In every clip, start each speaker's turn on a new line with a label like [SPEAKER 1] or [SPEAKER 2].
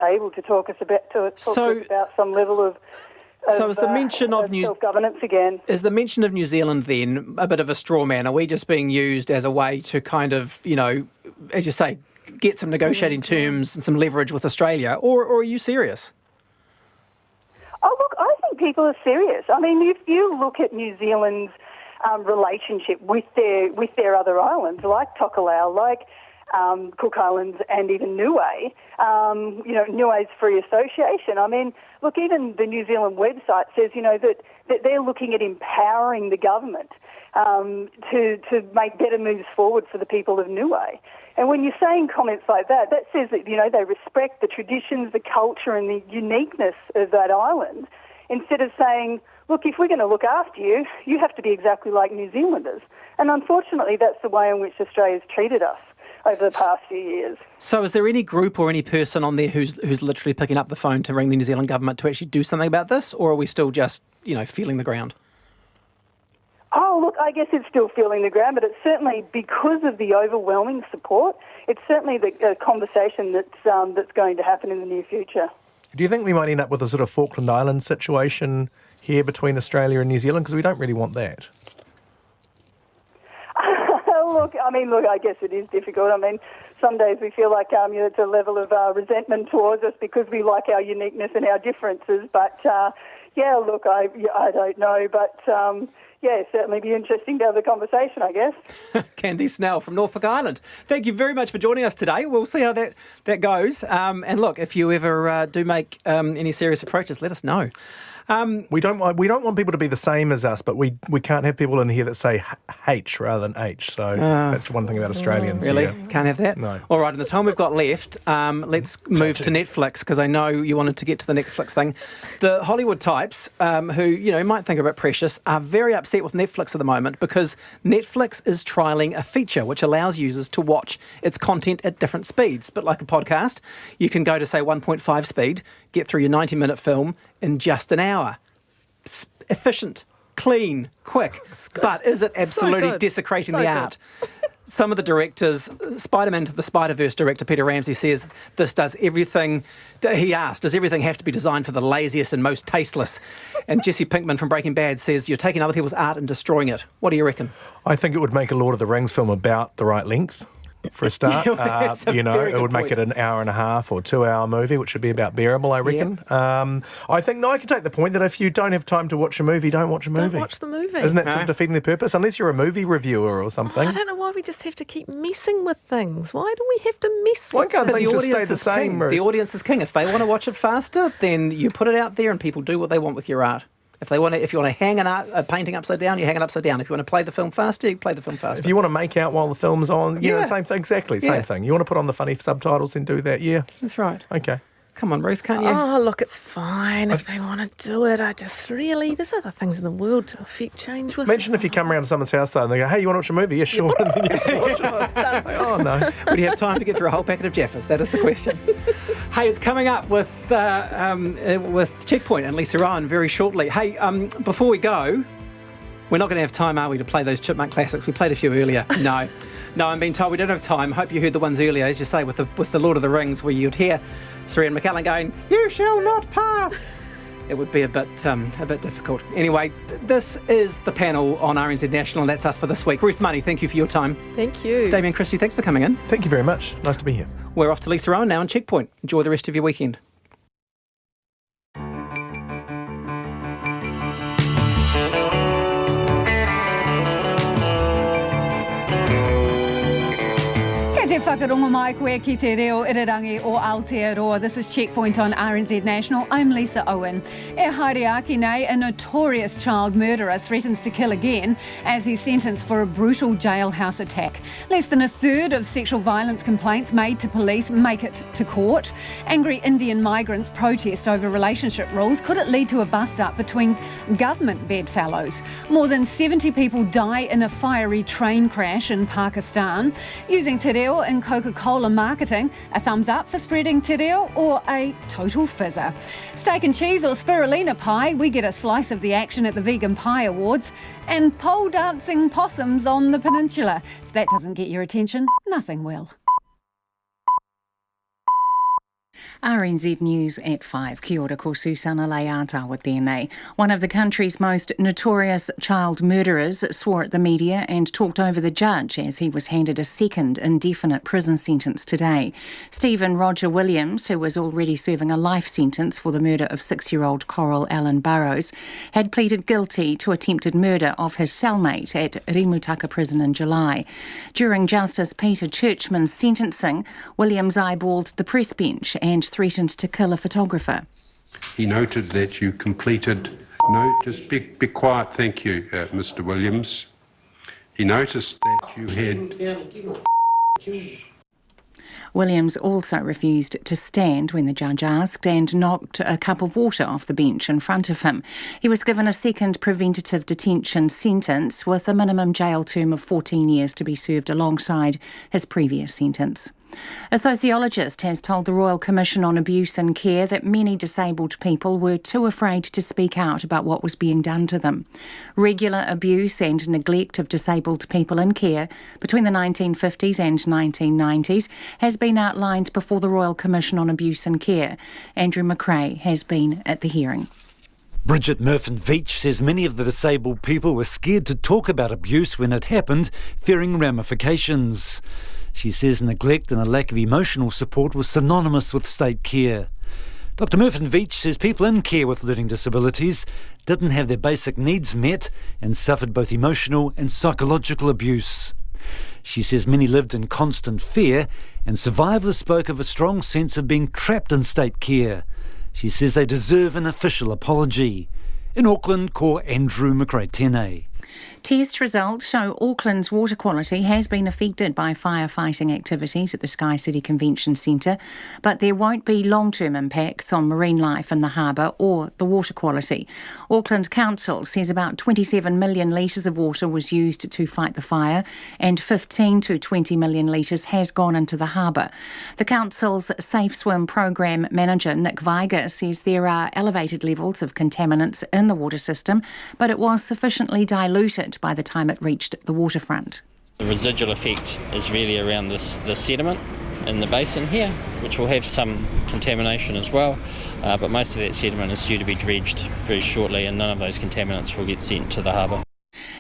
[SPEAKER 1] able to talk to us about some level of
[SPEAKER 2] So is the mention of
[SPEAKER 1] self-governance again.
[SPEAKER 2] Is the mention of New Zealand then a bit of a straw man? Are we just being used as a way to kind of, as you say, get some negotiating terms and some leverage with Australia, or are you serious?
[SPEAKER 1] Oh, look, I think people are serious. I mean, if you look at New Zealand's relationship with their other islands, like Tokelau, like Cook Islands and even Niue, Niue's free association. I mean, look, even the New Zealand website says, that they're looking at empowering the government to make better moves forward for the people of Niue. And when you're saying comments like that, that says that, they respect the traditions, the culture and the uniqueness of that island, instead of saying, look, if we're going to look after you, you have to be exactly like New Zealanders. And unfortunately, that's the way in which Australia's treated us over the past few years.
[SPEAKER 2] So is there any group or any person on there who's literally picking up the phone to ring the New Zealand government to actually do something about this, or are we still just, feeling the ground?
[SPEAKER 1] Oh, look, I guess it's still feeling the ground, but it's certainly, because of the overwhelming support, it's certainly the conversation that's going to happen in the near future.
[SPEAKER 3] Do you think we might end up with a sort of Falkland Islands situation here between Australia and New Zealand? Because we don't really want that.
[SPEAKER 1] Look, I guess it is difficult. I mean, some days we feel like it's a level of resentment towards us because we like our uniqueness and our differences. But, I don't know. But, certainly be interesting to have the conversation, I guess.
[SPEAKER 2] Candy Snell from Norfolk Island. Thank you very much for joining us today. We'll see how that goes. And look, if you ever do make any serious approaches, let us know.
[SPEAKER 3] We don't want people to be the same as us, but we can't have people in here that say H rather than H. So that's the one thing about Australians.
[SPEAKER 2] Really?
[SPEAKER 3] Yeah.
[SPEAKER 2] Can't have that?
[SPEAKER 3] No.
[SPEAKER 2] All right, in the time we've got left, let's move to Netflix, because I know you wanted to get to the Netflix thing. The Hollywood types, who might think are a bit precious, are very upset with Netflix at the moment because Netflix is trialling a feature which allows users to watch its content at different speeds. But like a podcast, you can go to, say, 1.5 speed, get through your 90-minute film in just an hour. Efficient, clean, quick. But is it absolutely desecrating the art? Some of the directors, Spider-Man to the Spider-Verse director, Peter Ramsey, says this does everything. He asked, does everything have to be designed for the laziest and most tasteless? And Jesse Pinkman from Breaking Bad says, you're taking other people's art and destroying it. What do you reckon?
[SPEAKER 3] I think it would make a Lord of the Rings film about the right length. For a start, it would make it an hour and a half or 2 hour movie, which would be about bearable, I reckon. Yep. I think, I can take the point that if you don't have time to watch a movie, don't watch a movie.
[SPEAKER 4] Don't watch the movie.
[SPEAKER 3] Isn't that sort of defeating the purpose? Unless you're a movie reviewer or something.
[SPEAKER 4] I don't know why we just have to keep messing with things. Why do we have to mess with
[SPEAKER 3] things? Why can't things just stay the same?
[SPEAKER 2] The audience is king. If they want to watch it faster, then you put it out there and people do what they want with your art. If you want to hang a painting upside down, you hang it upside down. If you want to play the film faster, you play the film faster.
[SPEAKER 3] If you want to make out while the film's on, same thing, exactly, same thing. You want to put on the funny subtitles and do that,
[SPEAKER 2] That's right.
[SPEAKER 3] Okay.
[SPEAKER 2] Come on, Ruth, can't you?
[SPEAKER 4] Oh, look, it's fine if they want to do it. There's other things in the world to affect change with.
[SPEAKER 3] Imagine if you come around to someone's house though and they go, hey, you want to watch a movie? Yeah, sure. And then you have to watch it. Oh, no.
[SPEAKER 2] Would you have time to get through a whole packet of Jaffas? That is the question. Hey, it's coming up with Checkpoint and Lisa Rowan very shortly. Hey, before we go, we're not going to have time, are we, to play those Chipmunk classics? We played a few earlier. No, I'm being told we don't have time. Hope you heard the ones earlier, as you say, with the Lord of the Rings, where you'd hear Sir Ian McKellen going, "You shall not pass." It would be a bit difficult. Anyway, this is the panel on RNZ National, and that's us for this week. Ruth Money, thank you for your time.
[SPEAKER 4] Thank you.
[SPEAKER 2] Damien Christie, thanks for coming in.
[SPEAKER 3] Thank you very much. Nice to be here.
[SPEAKER 2] We're off to Lisa Rowan now on Checkpoint. Enjoy the rest of your weekend.
[SPEAKER 5] Te whakarongo mai koe ki te reo irirangi o Aotearoa. This is Checkpoint on RNZ National. I'm Lisa Owen. E haere nei, a notorious child murderer threatens to kill again as he's sentenced for a brutal jailhouse attack. Less than a third of sexual violence complaints made to police make it to court. Angry Indian migrants protest over relationship rules. Could it lead to a bust-up between government bedfellows? More than 70 people die in a fiery train crash in Pakistan. Using te reo in Coca-Cola marketing, a thumbs up for spreading te reo or a total fizzer? Steak and cheese or spirulina pie, we get a slice of the action at the Vegan Pie Awards. And pole dancing possums on the peninsula. If that doesn't get your attention, nothing will.
[SPEAKER 6] RNZ News at 5. Kia ora, ko Susana Leata tēnei. One of the country's most notorious child murderers swore at the media and talked over the judge as he was handed a second indefinite prison sentence today. Stephen Roger Williams, who was already serving a life sentence for the murder of 6-year-old Coral Allen Burrows, had pleaded guilty to attempted murder of his cellmate at Rimutaka Prison in July. During Justice Peter Churchman's sentencing, Williams eyeballed the press bench and threatened to kill a photographer.
[SPEAKER 7] He noted that you completed... No, just be quiet, thank you, Mr. Williams. He noticed that you had...
[SPEAKER 6] Williams also refused to stand when the judge asked and knocked a cup of water off the bench in front of him. He was given a second preventative detention sentence with a minimum jail term of 14 years to be served alongside his previous sentence. A sociologist has told the Royal Commission on Abuse and Care that many disabled people were too afraid to speak out about what was being done to them. Regular abuse and neglect of disabled people in care between the 1950s and 1990s has been outlined before the Royal Commission on Abuse and Care. Andrew McRae has been at the hearing.
[SPEAKER 8] Bridget Murphy-Veach says many of the disabled people were scared to talk about abuse when it happened, fearing ramifications. She says neglect and a lack of emotional support was synonymous with state care. Dr Murphy-Veach says people in care with learning disabilities didn't have their basic needs met and suffered both emotional and psychological abuse. She says many lived in constant fear and survivors spoke of a strong sense of being trapped in state care. She says they deserve an official apology. In Auckland, ko Andrew McRae tēnei.
[SPEAKER 6] Test results show Auckland's water quality has been affected by firefighting activities at the Sky City Convention Centre, but there won't be long-term impacts on marine life in the harbour or the water quality. Auckland Council says about 27 million litres of water was used to fight the fire and 15 to 20 million litres has gone into the harbour. The Council's Safe Swim Programme Manager Nick Viger says there are elevated levels of contaminants in the water system, but it was sufficiently diluted by the time it reached the waterfront.
[SPEAKER 9] The residual effect is really around the sediment in the basin here, which will have some contamination as well, but most of that sediment is due to be dredged very shortly and none of those contaminants will get sent to the harbour.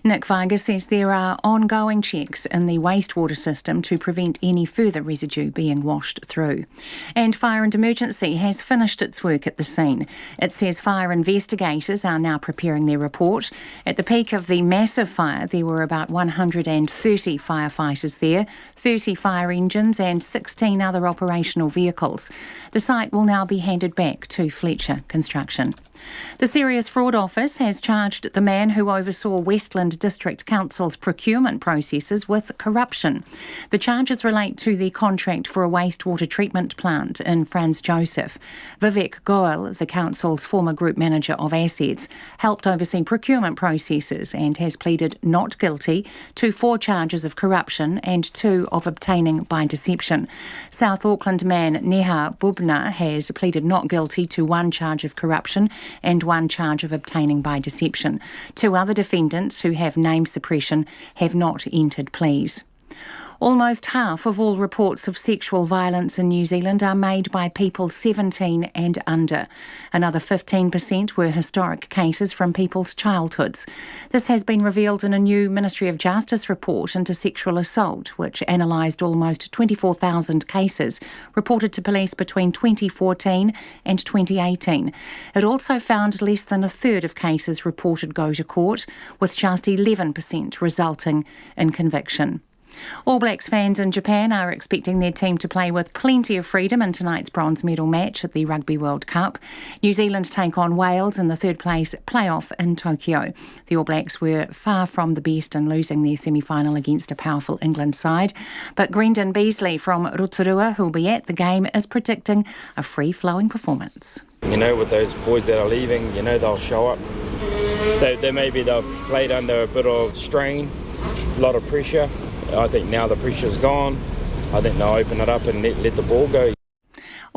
[SPEAKER 6] Nick Viger says there are ongoing checks in the wastewater system to prevent any further residue being washed through. And Fire and Emergency has finished its work at the scene. It says fire investigators are now preparing their report. At the peak of the massive fire, there were about 130 firefighters there, 30 fire engines and 16 other operational vehicles. The site will now be handed back to Fletcher Construction. The Serious Fraud Office has charged the man who oversaw Westland District Council's procurement processes with corruption. The charges relate to the contract for a wastewater treatment plant in Franz Joseph. Vivek Goel, the council's former group manager of assets, helped oversee procurement processes and has pleaded not guilty to 4 charges of corruption and 2 of obtaining by deception. South Auckland man Neha Bubna has pleaded not guilty to 1 charge of corruption and 1 charge of obtaining by deception. 2 other defendants who have name suppression have not entered pleas. Almost half of all reports of sexual violence in New Zealand are made by people 17 and under. Another 15% were historic cases from people's childhoods. This has been revealed in a new Ministry of Justice report into sexual assault, which analysed almost 24,000 cases reported to police between 2014 and 2018. It also found less than a third of cases reported go to court, with just 11% resulting in conviction. All Blacks fans in Japan are expecting their team to play with plenty of freedom in tonight's bronze medal match at the Rugby World Cup. New Zealand take on Wales in the 3rd place playoff in Tokyo. The All Blacks were far from the best in losing their semi-final against a powerful England side, but Brendan Beasley from Rotorua, who'll be at the game, is predicting a free-flowing performance.
[SPEAKER 10] You know, with those boys that are leaving, you know they'll show up. Maybe they've played under a bit of strain, a lot of pressure. I think now the pressure's gone. I think they'll open it up and let the ball go.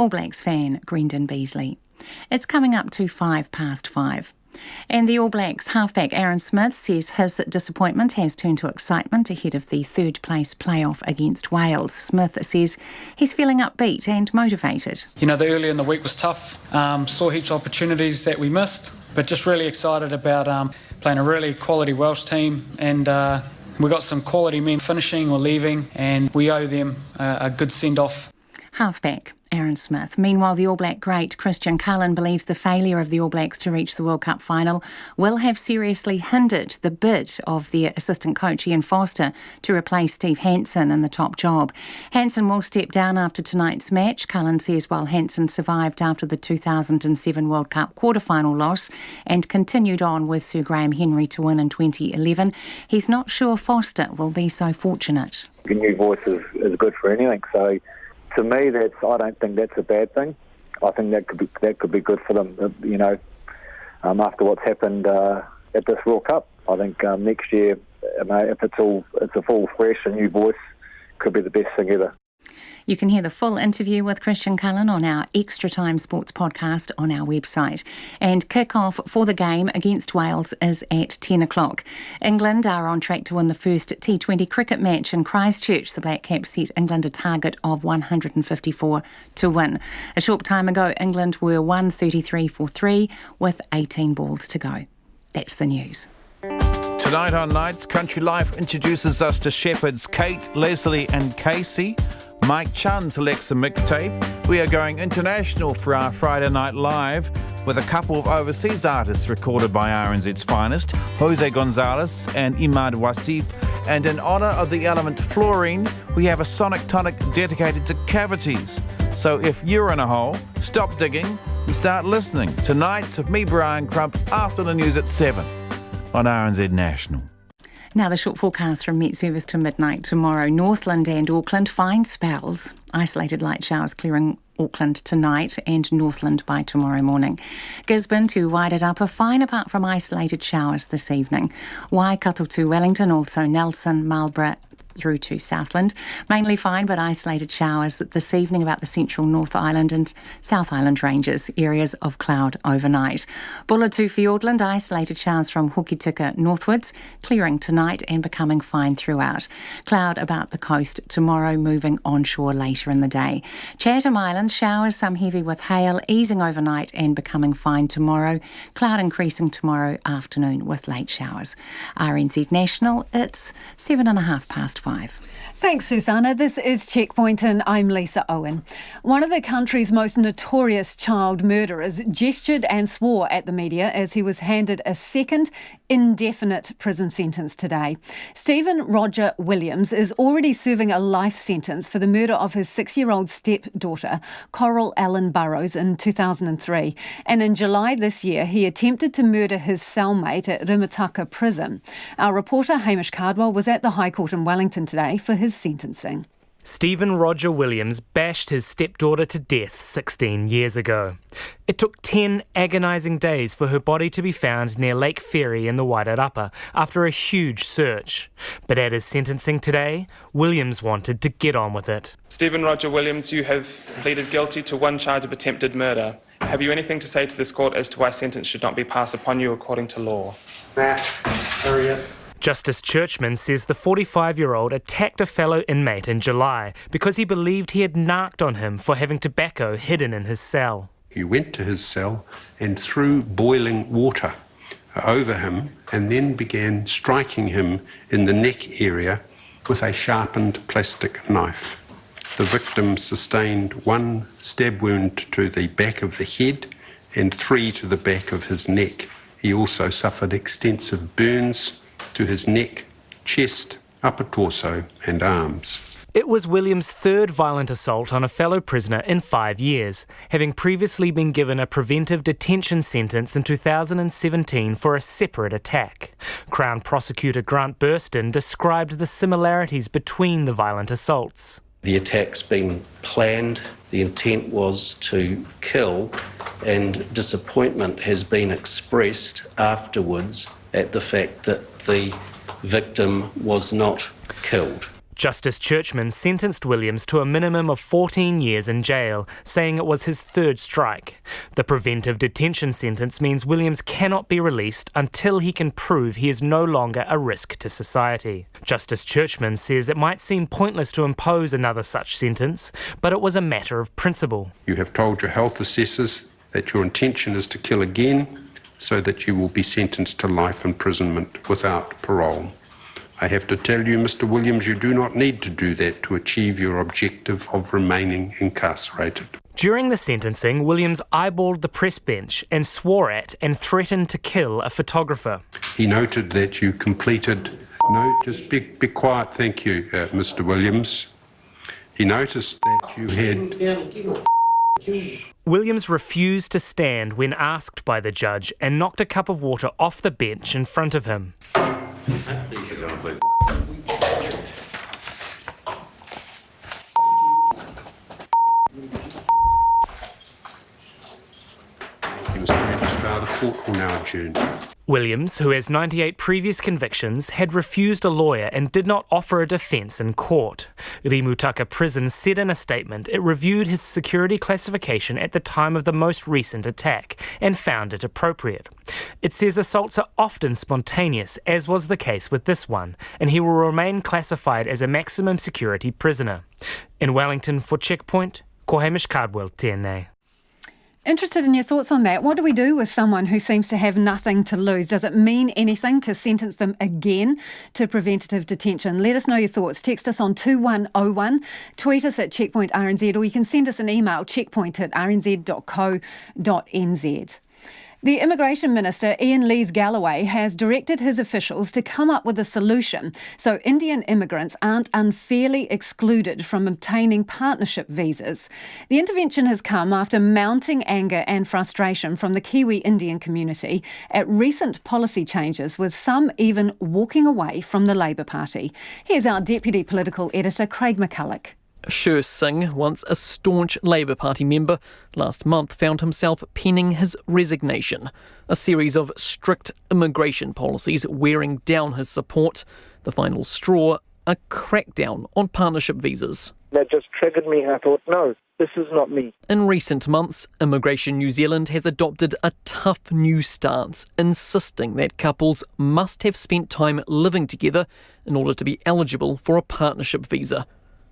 [SPEAKER 6] All Blacks fan Grendon Beasley. It's coming up to 5:05. And the All Blacks halfback Aaron Smith says his disappointment has turned to excitement ahead of the third place playoff against Wales. Smith says he's feeling upbeat and motivated.
[SPEAKER 11] You know, the early in the week was tough. Saw heaps of opportunities that we missed, but just really excited about playing a really quality Welsh team, and we got some quality men finishing or leaving, and we owe them a good send-off.
[SPEAKER 6] Halfback Aaron Smith. Meanwhile, the All Black great Christian Cullen believes the failure of the All Blacks to reach the World Cup final will have seriously hindered the bid of their assistant coach Ian Foster to replace Steve Hansen in the top job. Hansen will step down after tonight's match. Cullen says while Hansen survived after the 2007 World Cup quarter-final loss and continued on with Sir Graham Henry to win in 2011, he's not sure Foster will be so fortunate.
[SPEAKER 12] A new voice is good for anything, so to me, I don't think that's a bad thing. I think that could be good for them. After what's happened at this World Cup, I think next year, if it's a full fresh, a new voice, could be the best thing ever.
[SPEAKER 6] You can hear the full interview with Christian Cullen on our Extra Time Sports podcast on our website. And kick-off for the game against Wales is at 10 o'clock. England are on track to win the first T20 cricket match in Christchurch. The Black Caps set England a target of 154 to win. A short time ago, England were 133 for 3 with 18 balls to go. That's the news.
[SPEAKER 13] Tonight on Nights, Country Life introduces us to shepherds Kate, Leslie and Casey. Mike Chun selects a mixtape. We are going international for our Friday Night Live with a couple of overseas artists recorded by RNZ's finest, Jose Gonzalez and Imad Wasif. And in honour of the element fluorine, we have a sonic tonic dedicated to cavities. So if you're in a hole, stop digging and start listening. Tonight's with me, Brian Crump, after the news at 7 on RNZ National.
[SPEAKER 6] Now the short forecast from Met Service to midnight tomorrow. Northland and Auckland, fine spells. Isolated light showers clearing Auckland tonight and Northland by tomorrow morning. Gisborne to Wairarapa, fine apart from isolated showers this evening. Waikato to Wellington, also Nelson, Marlborough through to Southland. Mainly fine but isolated showers this evening about the central North Island and South Island ranges. Areas of cloud overnight. Bulla to Fiordland, isolated showers from Hokitika northwards, clearing tonight and becoming fine throughout. Cloud about the coast tomorrow, moving onshore later in the day. Chatham Island, showers, some heavy with hail, easing overnight and becoming fine tomorrow. Cloud increasing tomorrow afternoon with late showers. RNZ National, it's 5:07.
[SPEAKER 5] Thanks, Susanna. This is Checkpoint and I'm Lisa Owen. One of the country's most notorious child murderers gestured and swore at the media as he was handed a second indefinite prison sentence today. Stephen Roger Williams is already serving a life sentence for the murder of his 6-year-old stepdaughter, Coral Ellen Burrows, in 2003. And in July this year, he attempted to murder his cellmate at Rimataka Prison. Our reporter Hamish Cardwell was at the High Court in Wellington today for his sentencing.
[SPEAKER 14] Stephen Roger Williams bashed his stepdaughter to death 16 years ago. It took 10 agonising days for her body to be found near Lake Ferry in the Wairarapa after a huge search. But at his sentencing today, Williams wanted to get on with it.
[SPEAKER 15] Stephen Roger Williams, you have pleaded guilty to one charge of attempted murder. Have you anything to say to this court as to why sentence should not be passed upon you according to law?
[SPEAKER 14] Hurry up. Justice Churchman says the 45-year-old attacked a fellow inmate in July because he believed he had narked on him for having tobacco hidden in his cell.
[SPEAKER 7] He went to his cell and threw boiling water over him and then began striking him in the neck area with a sharpened plastic knife. The victim sustained 1 stab wound to the back of the head and 3 to the back of his neck. He also suffered extensive burns to his neck, chest, upper torso and arms.
[SPEAKER 14] It was Williams' third violent assault on a fellow prisoner in 5 years, having previously been given a preventive detention sentence in 2017 for a separate attack. Crown Prosecutor Grant Burston described the similarities between the violent assaults.
[SPEAKER 16] The attack's been planned, the intent was to kill, and disappointment has been expressed afterwards at the fact that the victim was not killed.
[SPEAKER 14] Justice Churchman sentenced Williams to a minimum of 14 years in jail, saying it was his third strike. The preventive detention sentence means Williams cannot be released until he can prove he is no longer a risk to society. Justice Churchman says it might seem pointless to impose another such sentence, but it was a matter of principle.
[SPEAKER 7] You have told your health assessors that your intention is to kill again, so that you will be sentenced to life imprisonment without parole. I have to tell you, Mr. Williams, you do not need to do that to achieve your objective of remaining incarcerated.
[SPEAKER 14] During the sentencing, Williams eyeballed the press bench and swore at and threatened to kill a photographer.
[SPEAKER 7] He noted that you completed... No, just be quiet, thank you, Mr. Williams. He noticed that you had...
[SPEAKER 14] Williams refused to stand when asked by the judge and knocked a cup of water off the bench in front of him.
[SPEAKER 7] Mr. Registrar, the court will now adjourn.
[SPEAKER 14] Williams, who has 98 previous convictions, had refused a lawyer and did not offer a defence in court. Rimutaka Prison said in a statement it reviewed his security classification at the time of the most recent attack and found it appropriate. It says assaults are often spontaneous, as was the case with this one, and he will remain classified as a maximum security prisoner. In Wellington for Checkpoint, ko Hamish Cardwell, TNA.
[SPEAKER 5] Interested in your thoughts on that. What do we do with someone who seems to have nothing to lose? Does it mean anything to sentence them again to preventative detention? Let us know your thoughts. Text us on 2101, tweet us at Checkpoint RNZ, or you can send us an email, checkpoint@rnz.co.nz. The Immigration Minister, Ian Lees-Galloway, has directed his officials to come up with a solution so Indian immigrants aren't unfairly excluded from obtaining partnership visas. The intervention has come after mounting anger and frustration from the Kiwi Indian community at recent policy changes, with some even walking away from the Labour Party. Here's our Deputy Political Editor, Craig McCulloch.
[SPEAKER 17] Shur Singh, once a staunch Labour Party member, last month found himself penning his resignation. A series of strict immigration policies wearing down his support. The final straw, a crackdown on partnership visas.
[SPEAKER 18] That just triggered me and I thought, no, this is not me.
[SPEAKER 17] In recent months, Immigration New Zealand has adopted a tough new stance, insisting that couples must have spent time living together in order to be eligible for a partnership visa.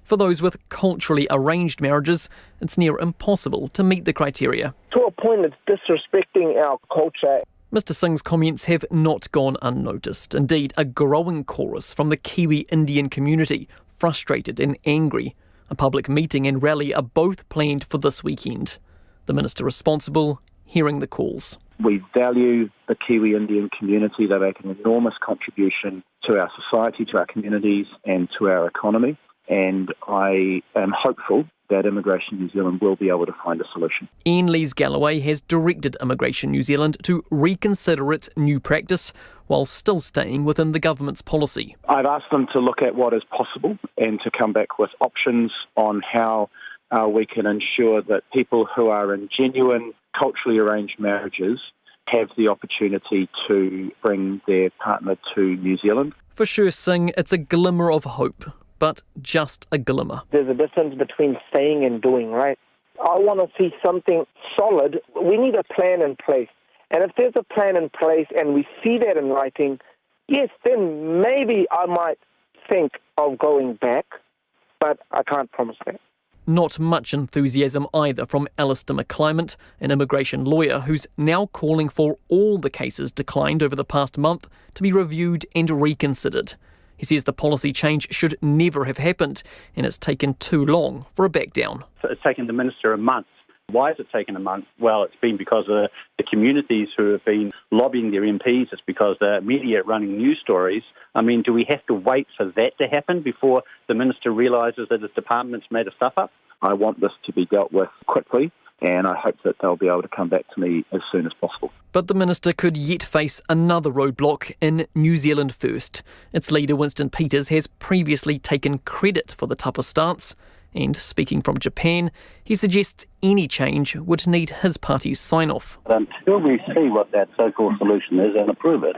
[SPEAKER 17] For those with culturally arranged marriages, it's near impossible to meet the criteria.
[SPEAKER 18] To a point, it's disrespecting our culture.
[SPEAKER 17] Mr Singh's comments have not gone unnoticed. Indeed, a growing chorus from the Kiwi Indian community, frustrated and angry. A public meeting and rally are both planned for this weekend. The minister responsible hearing the calls.
[SPEAKER 12] We value the Kiwi Indian community. They make an enormous contribution to our society, to our communities and to our economy. And I am hopeful that Immigration New Zealand will be able to find a solution.
[SPEAKER 17] Ian Lees-Galloway has directed Immigration New Zealand to reconsider its new practice while still staying within the government's policy.
[SPEAKER 12] I've asked them to look at what is possible and to come back with options on how we can ensure that people who are in genuine culturally arranged marriages have the opportunity to bring their partner to New Zealand.
[SPEAKER 17] For Shur Singh, it's a glimmer of hope, but just a glimmer.
[SPEAKER 18] There's a difference between saying and doing, right? I want to see something solid. We need a plan in place. And if there's a plan in place and we see that in writing, yes, then maybe I might think of going back, but I can't promise that.
[SPEAKER 17] Not much enthusiasm either from Alistair McClymont, an immigration lawyer who's now calling for all the cases declined over the past month to be reviewed and reconsidered. He says the policy change should never have happened, and it's taken too long for a back down.
[SPEAKER 19] It's taken the minister a month. Why has it taken a month? Well, it's been because of the communities who have been lobbying their MPs. It's because the media running news stories. I mean, do we have to wait for that to happen before the minister realises that his department's made a stuff up?
[SPEAKER 12] I want this to be dealt with quickly, and I hope that they'll be able to come back to me as soon as possible.
[SPEAKER 17] But the minister could yet face another roadblock in New Zealand First. Its leader, Winston Peters, has previously taken credit for the tougher stance. And speaking from Japan, he suggests any change would need his party's sign-off.
[SPEAKER 19] Until we see what that so-called solution is and approve it,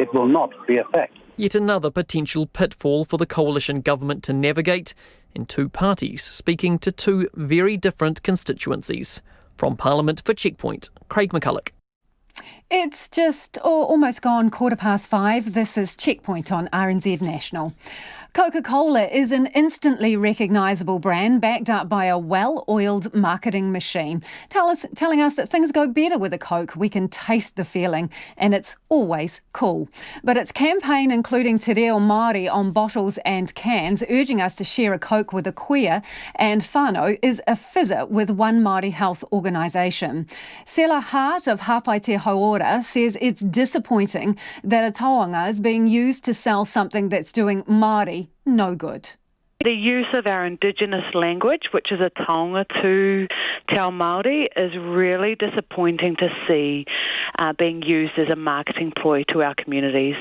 [SPEAKER 19] it will not be a fact.
[SPEAKER 17] Yet another potential pitfall for the coalition government to navigate, and two parties speaking to two very different constituencies. From Parliament for Checkpoint, Craig McCulloch.
[SPEAKER 5] It's just almost gone 5:15. This is Checkpoint on RNZ National. Coca-Cola is an instantly recognisable brand backed up by a well-oiled marketing machine, telling us that things go better with a Coke. We can taste the feeling, and it's always cool. But its campaign, including Te Reo Māori on bottles and cans, urging us to share a Coke with a queer and whānau, is a fizzer with One Māori Health organisation. Sela Hart of Hapai Te Hauora says it's disappointing that a taonga is being used to sell something that's doing Māori no good.
[SPEAKER 20] The use of our Indigenous language, which is a taonga to Te Ao Māori, is really disappointing to see being used as a marketing ploy to our communities.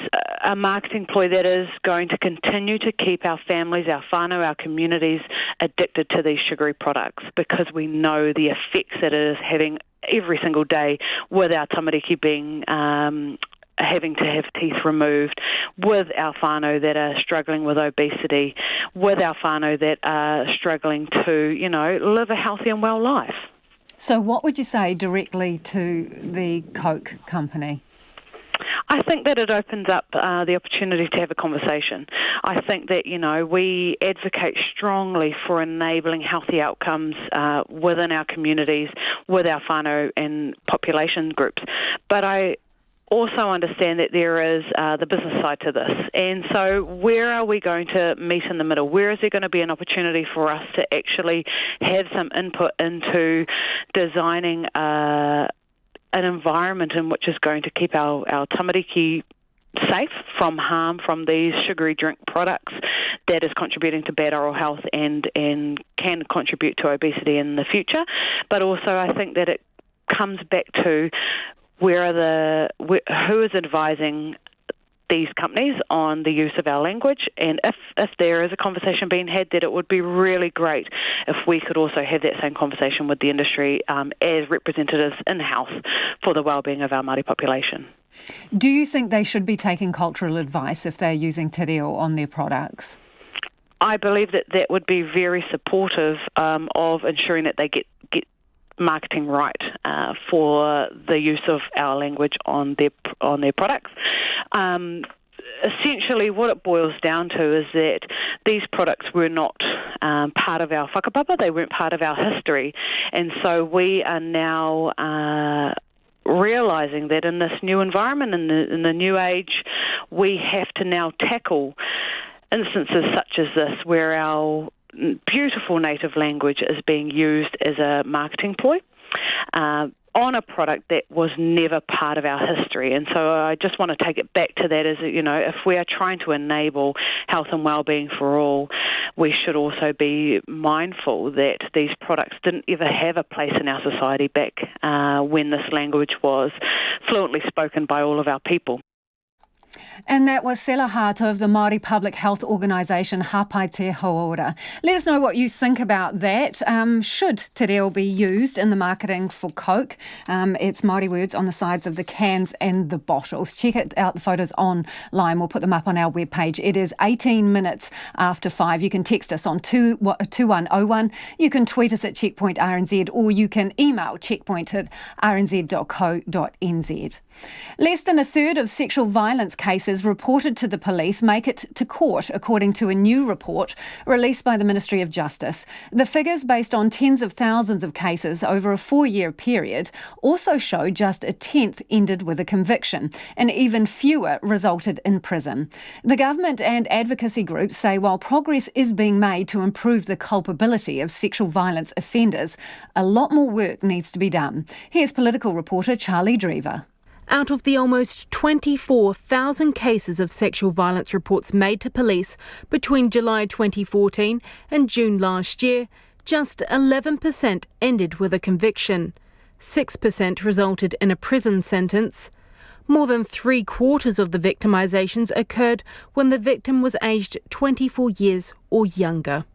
[SPEAKER 20] A marketing ploy that is going to continue to keep our families, our whānau, our communities addicted to these sugary products, because we know the effects that it is having every single day with our tamariki being having to have teeth removed, with our whānau that are struggling with obesity, with our whānau that are struggling to, live a healthy and well life.
[SPEAKER 5] So what would you say directly to the Coke company?
[SPEAKER 20] I think that it opens up the opportunity to have a conversation. I think that, we advocate strongly for enabling healthy outcomes within our communities, with our whānau and population groups. But I also understand that there is the business side to this. And so where are we going to meet in the middle? Where is there going to be an opportunity for us to actually have some input into designing an environment in which is going to keep our tamariki safe from harm from these sugary drink products that is contributing to bad oral health and can contribute to obesity in the future? But also I think that it comes back to who is advising these companies on the use of our language, and if there is a conversation being had, that it would be really great if we could also have that same conversation with the industry as representatives in-house for the well-being of our Māori population.
[SPEAKER 5] Do you think they should be taking cultural advice if they're using te reo on their products?
[SPEAKER 20] I believe that would be very supportive of ensuring that they get marketing right for the use of our language on their products. Essentially, what it boils down to is that these products were not part of our whakapapa, they weren't part of our history, and so we are now realising that in this new environment, in the new age, we have to now tackle instances such as this, where our beautiful native language is being used as a marketing ploy on a product that was never part of our history. And so I just want to take it back to that, as if we are trying to enable health and well-being for all, we should also be mindful that these products didn't ever have a place in our society back when this language was fluently spoken by all of our people.
[SPEAKER 5] And that was Sela Hart of the Māori Public Health Organisation Hapai Te Hauora. Let us know what you think about that. Should te reo be used in the marketing for Coke? It's Māori words on the sides of the cans and the bottles. Check it out, the photos online. We'll put them up on our webpage. It is 18 minutes after 5. You can text us on 2101. You can tweet us at Checkpoint RNZ, or you can email checkpoint@rnz.co.nz. Less than a third of sexual violence cases reported to the police make it to court, according to a new report released by the Ministry of Justice. The figures, based on tens of thousands of cases over a 4-year period, also show just a tenth ended with a conviction, and even fewer resulted in prison. The government and advocacy groups say while progress is being made to improve the culpability of sexual violence offenders, a lot more work needs to be done. Here's political reporter Charlie Drever.
[SPEAKER 4] Out of the almost 24,000 cases of sexual violence reports made to police between July 2014 and June last year, just 11% ended with a conviction. 6% resulted in a prison sentence. More than 3/4 of the victimisations occurred when the victim was aged 24 years or younger.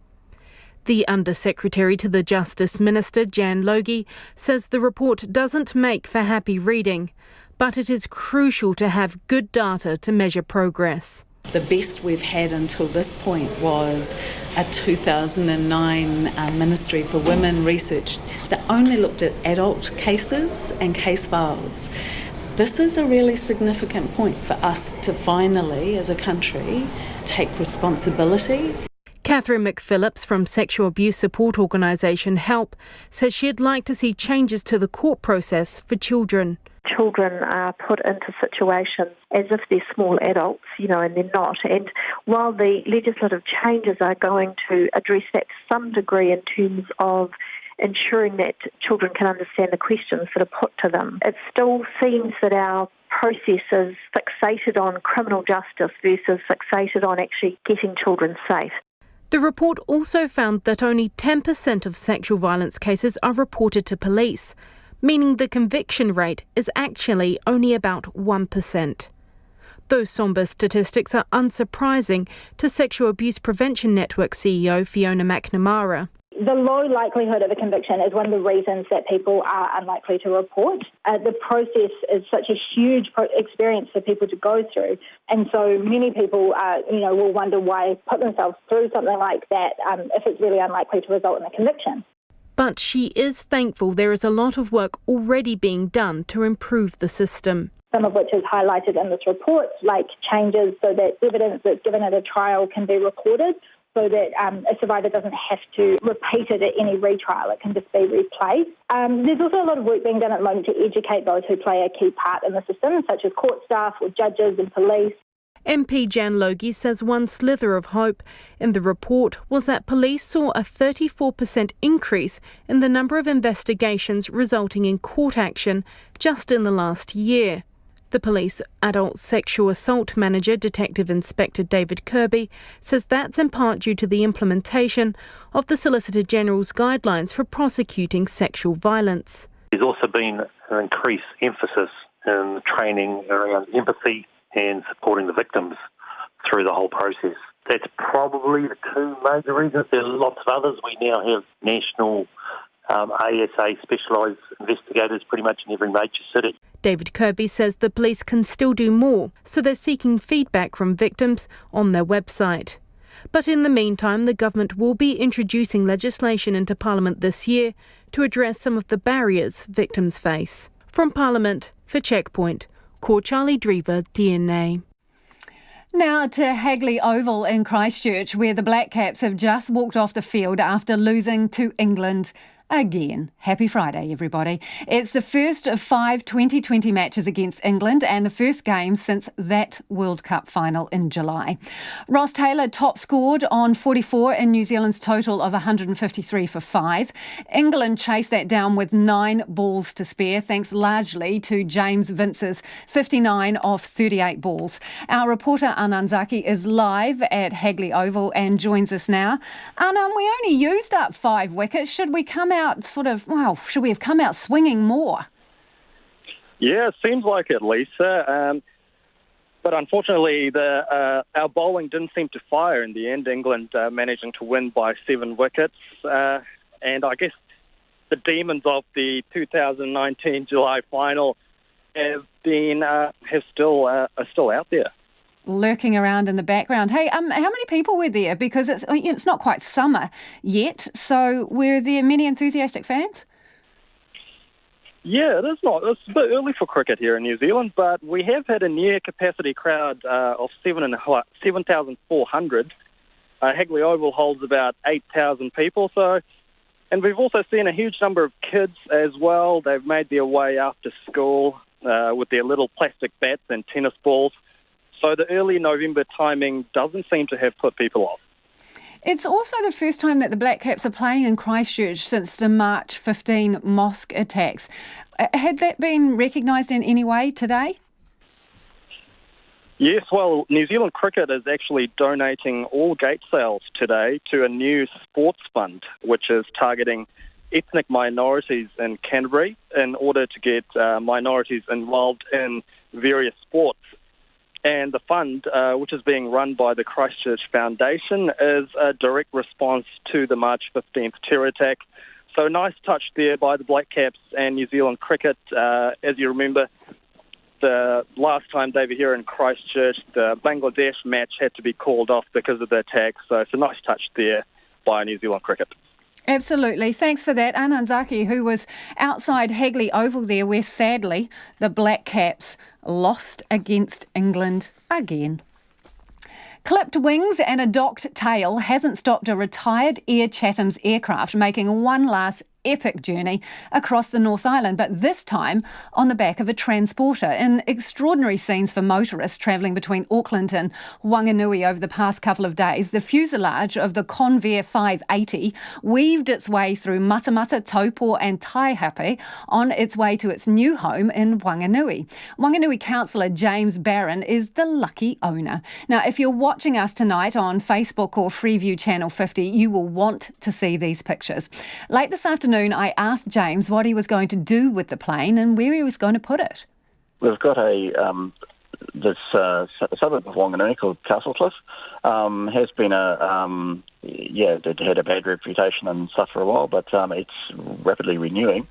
[SPEAKER 4] The Under-Secretary to the Justice Minister, Jan Logie, says the report doesn't make for happy reading, but it is crucial to have good data to measure progress.
[SPEAKER 21] The best we've had until this point was a 2009 Ministry for Women research that only looked at adult cases and case files. This is a really significant point for us to finally, as a country, take responsibility.
[SPEAKER 4] Catherine McPhillips from sexual abuse support organisation HELP says she'd like to see changes to the court process for children.
[SPEAKER 22] Children are put into situations as if they're small adults, and they're not. And while the legislative changes are going to address that to some degree in terms of ensuring that children can understand the questions that are put to them, it still seems that our process is fixated on criminal justice versus fixated on actually getting children safe.
[SPEAKER 4] The report also found that only 10% of sexual violence cases are reported to police, meaning the conviction rate is actually only about 1%. Those sombre statistics are unsurprising to Sexual Abuse Prevention Network CEO Fiona McNamara.
[SPEAKER 23] The low likelihood of a conviction is one of the reasons that people are unlikely to report. The process is such a huge experience for people to go through, and so many people, will wonder why put themselves through something like that if it's really unlikely to result in a conviction.
[SPEAKER 4] But she is thankful there is a lot of work already being done to improve the system.
[SPEAKER 23] Some of which is highlighted in this report, like changes so that evidence that's given at a trial can be recorded, so that a survivor doesn't have to repeat it at any retrial. It can just be replayed. There's also a lot of work being done at the moment to educate those who play a key part in the system, such as court staff or judges and police.
[SPEAKER 4] MP Jan Logie says one slither of hope in the report was that police saw a 34% increase in the number of investigations resulting in court action just in the last year. The police adult sexual assault manager, Detective Inspector David Kirby, says that's in part due to the implementation of the Solicitor General's guidelines for prosecuting sexual violence.
[SPEAKER 24] There's also been an increased emphasis in training around empathy and supporting the victims through the whole process. That's probably the two major reasons. There are lots of others. We now have national ASA specialised investigators pretty much in every major city.
[SPEAKER 4] David Kirby says the police can still do more, so they're seeking feedback from victims on their website. But in the meantime, the government will be introducing legislation into Parliament this year to address some of the barriers victims face. From Parliament, for Checkpoint, Ko Charlie Drever, DNA.
[SPEAKER 5] Now to Hagley Oval in Christchurch, where the Black Caps have just walked off the field after losing to England again. Happy Friday, everybody. It's the first of 5 2020 matches against England and the first game since that World Cup final in July. Ross Taylor top scored on 44 in New Zealand's total of 153 for 5. England chased that down with 9 balls to spare, thanks largely to James Vince's 59 off 38 balls. Our reporter Anand Zaki is live at Hagley Oval and joins us now. Anand, we only used up 5 wickets. Should we have come out swinging more?
[SPEAKER 25] Yeah, it seems like it, Lisa. But unfortunately, our bowling didn't seem to fire in the end. England managing to win by 7 wickets. And I guess the demons of the 2019 July final are still out there.
[SPEAKER 5] Lurking around in the background. Hey, how many people were there? Because it's not quite summer yet, so were there many enthusiastic fans?
[SPEAKER 25] Yeah, it's a bit early for cricket here in New Zealand, but we have had a near capacity crowd of 7,400. Hagley Oval holds about 8,000 people, and we've also seen a huge number of kids as well. They've made their way after school with their little plastic bats and tennis balls. So the early November timing doesn't seem to have put people off.
[SPEAKER 5] It's also the first time that the Black Caps are playing in Christchurch since the March 15 mosque attacks. Had that been recognised in any way today?
[SPEAKER 25] Yes, well, New Zealand Cricket is actually donating all gate sales today to a new sports fund, which is targeting ethnic minorities in Canterbury in order to get minorities involved in various sports. And the fund, which is being run by the Christchurch Foundation, is a direct response to the March 15th terror attack. So nice touch there by the Black Caps and New Zealand Cricket. As you remember, the last time they were here in Christchurch, the Bangladesh match had to be called off because of the attack. So it's a nice touch there by New Zealand cricket.
[SPEAKER 5] Absolutely. Thanks for that. Anand Zaki, who was outside Hagley Oval there, where sadly the Black Caps lost against England again. Clipped wings and a docked tail hasn't stopped a retired Air Chatham's aircraft making one last epic journey across the North Island, but this time on the back of a transporter. In extraordinary scenes for motorists travelling between Auckland and Wanganui over the past couple of days, the fuselage of the Convair 580 weaved its way through Matamata, Taupo and Taihape on its way to its new home in Wanganui. Wanganui Councillor James Barron is the lucky owner. Now, if you're watching us tonight on Facebook or Freeview Channel 50, you will want to see these pictures. Late this afternoon, I asked James what he was going to do with the plane and where he was going to put it.
[SPEAKER 1] We've got this suburb of Wanganui called Castlecliff. Has been it had a bad reputation and stuff for a while, but it's rapidly renewing.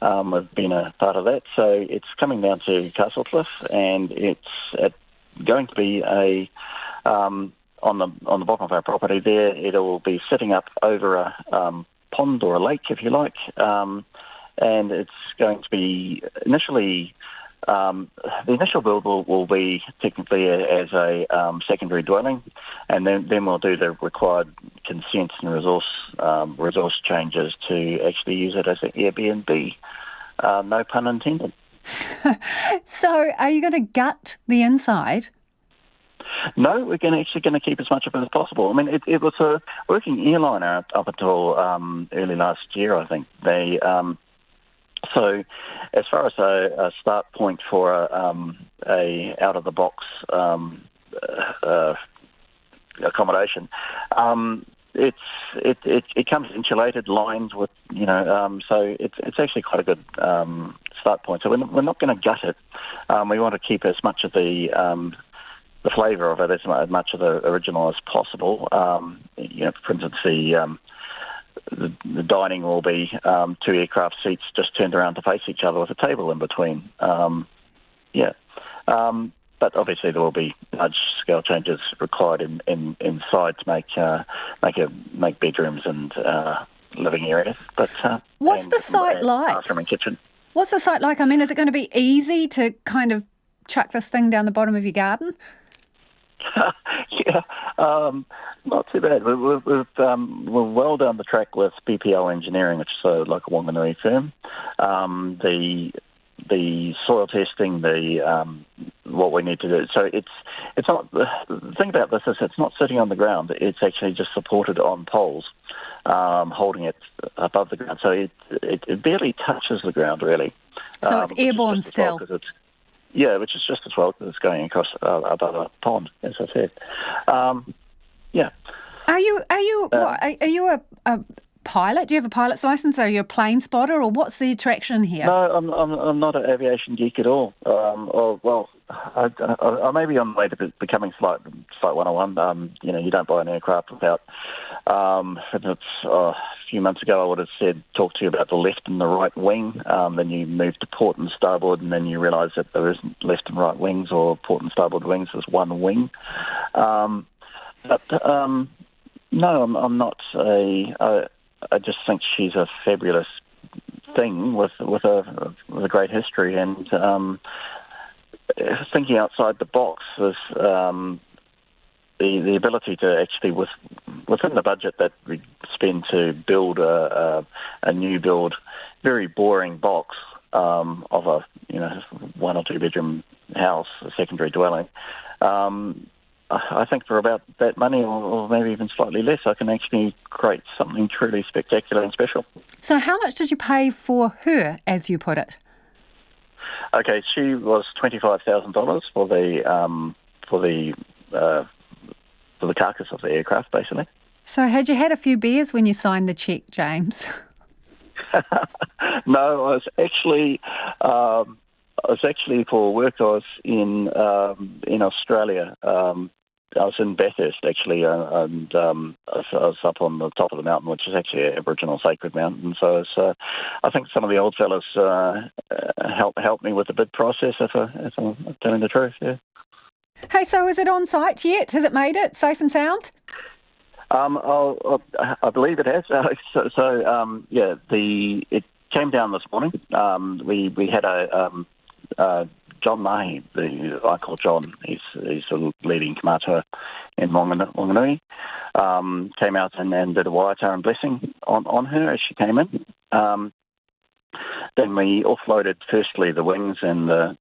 [SPEAKER 1] We've been a part of that, so it's coming down to Castlecliff, and it's going to be on the bottom of our property there. It will be sitting up over a pond or a lake, if you like, and it's going to be initially, the initial build will be technically as a secondary dwelling, and then we'll do the required consents and resource changes to actually use it as an Airbnb. No pun intended.
[SPEAKER 5] So are you going to gut the inside?
[SPEAKER 1] No, we're actually going to keep as much of it as possible. I mean, it was a working airliner up until early last year, I think. They so as far as a start point for a out-of-the-box accommodation, it comes insulated, lined with, so it's actually quite a good start point. So we're not going to gut it. We want to keep as much of the flavour of it as much of the original as possible. For instance, the dining will be two aircraft seats just turned around to face each other with a table in between. But obviously there will be large-scale changes required inside to make bedrooms and living areas. But
[SPEAKER 5] what's the site like?
[SPEAKER 1] Bathroom and kitchen.
[SPEAKER 5] What's the site like? I mean, is it going to be easy to kind of chuck this thing down the bottom of your garden?
[SPEAKER 1] Not too bad. We're well down the track with BPL Engineering, which is like a Wanganui firm. The soil testing, what we need to do. So it's not, the thing about this is it's not sitting on the ground. It's actually just supported on poles, holding it above the ground. So it barely touches the ground, really.
[SPEAKER 5] So it's airborne still.
[SPEAKER 1] Yeah, which is just as well because it's going across above a pond, as I said. Yeah.
[SPEAKER 5] Are you a pilot? Do you have a pilot's license? Are you a plane spotter, or what's the attraction here?
[SPEAKER 1] No, I'm not an aviation geek at all. I may be on the way to becoming Flight 101. You don't buy an aircraft without. A few months ago, I would have said, talk to you about the left and the right wing. Then you move to port and starboard, and then you realise that there isn't left and right wings or port and starboard wings. There's one wing. No, I'm not I just think she's a fabulous thing with a great history, and thinking outside the box is the ability to actually, within the budget that we spend to build a new build, very boring box of a 1 or 2 bedroom house, a secondary dwelling. I think for about that money, or maybe even slightly less, I can actually create something truly spectacular and special.
[SPEAKER 5] So how much did you pay for her, as you put it?
[SPEAKER 1] Okay, she was $25,000 for the carcass of the aircraft, basically.
[SPEAKER 5] So had you had a few beers when you signed the cheque, James?
[SPEAKER 1] No, I was actually for work. I was in Australia in Bathurst actually, and I was up on the top of the mountain, which is actually an Aboriginal sacred mountain. So I think some of the old fellas helped me with the bid process. If I'm telling the truth, yeah.
[SPEAKER 5] Hey, so is it on site yet? Has it made it safe and sound?
[SPEAKER 1] I believe it has. It came down this morning. We had a John Mahi, I call John. He's the leading kamātua in Wanganui. Came out and did a waiata and blessing on her as she came in. Then we offloaded firstly the wings and the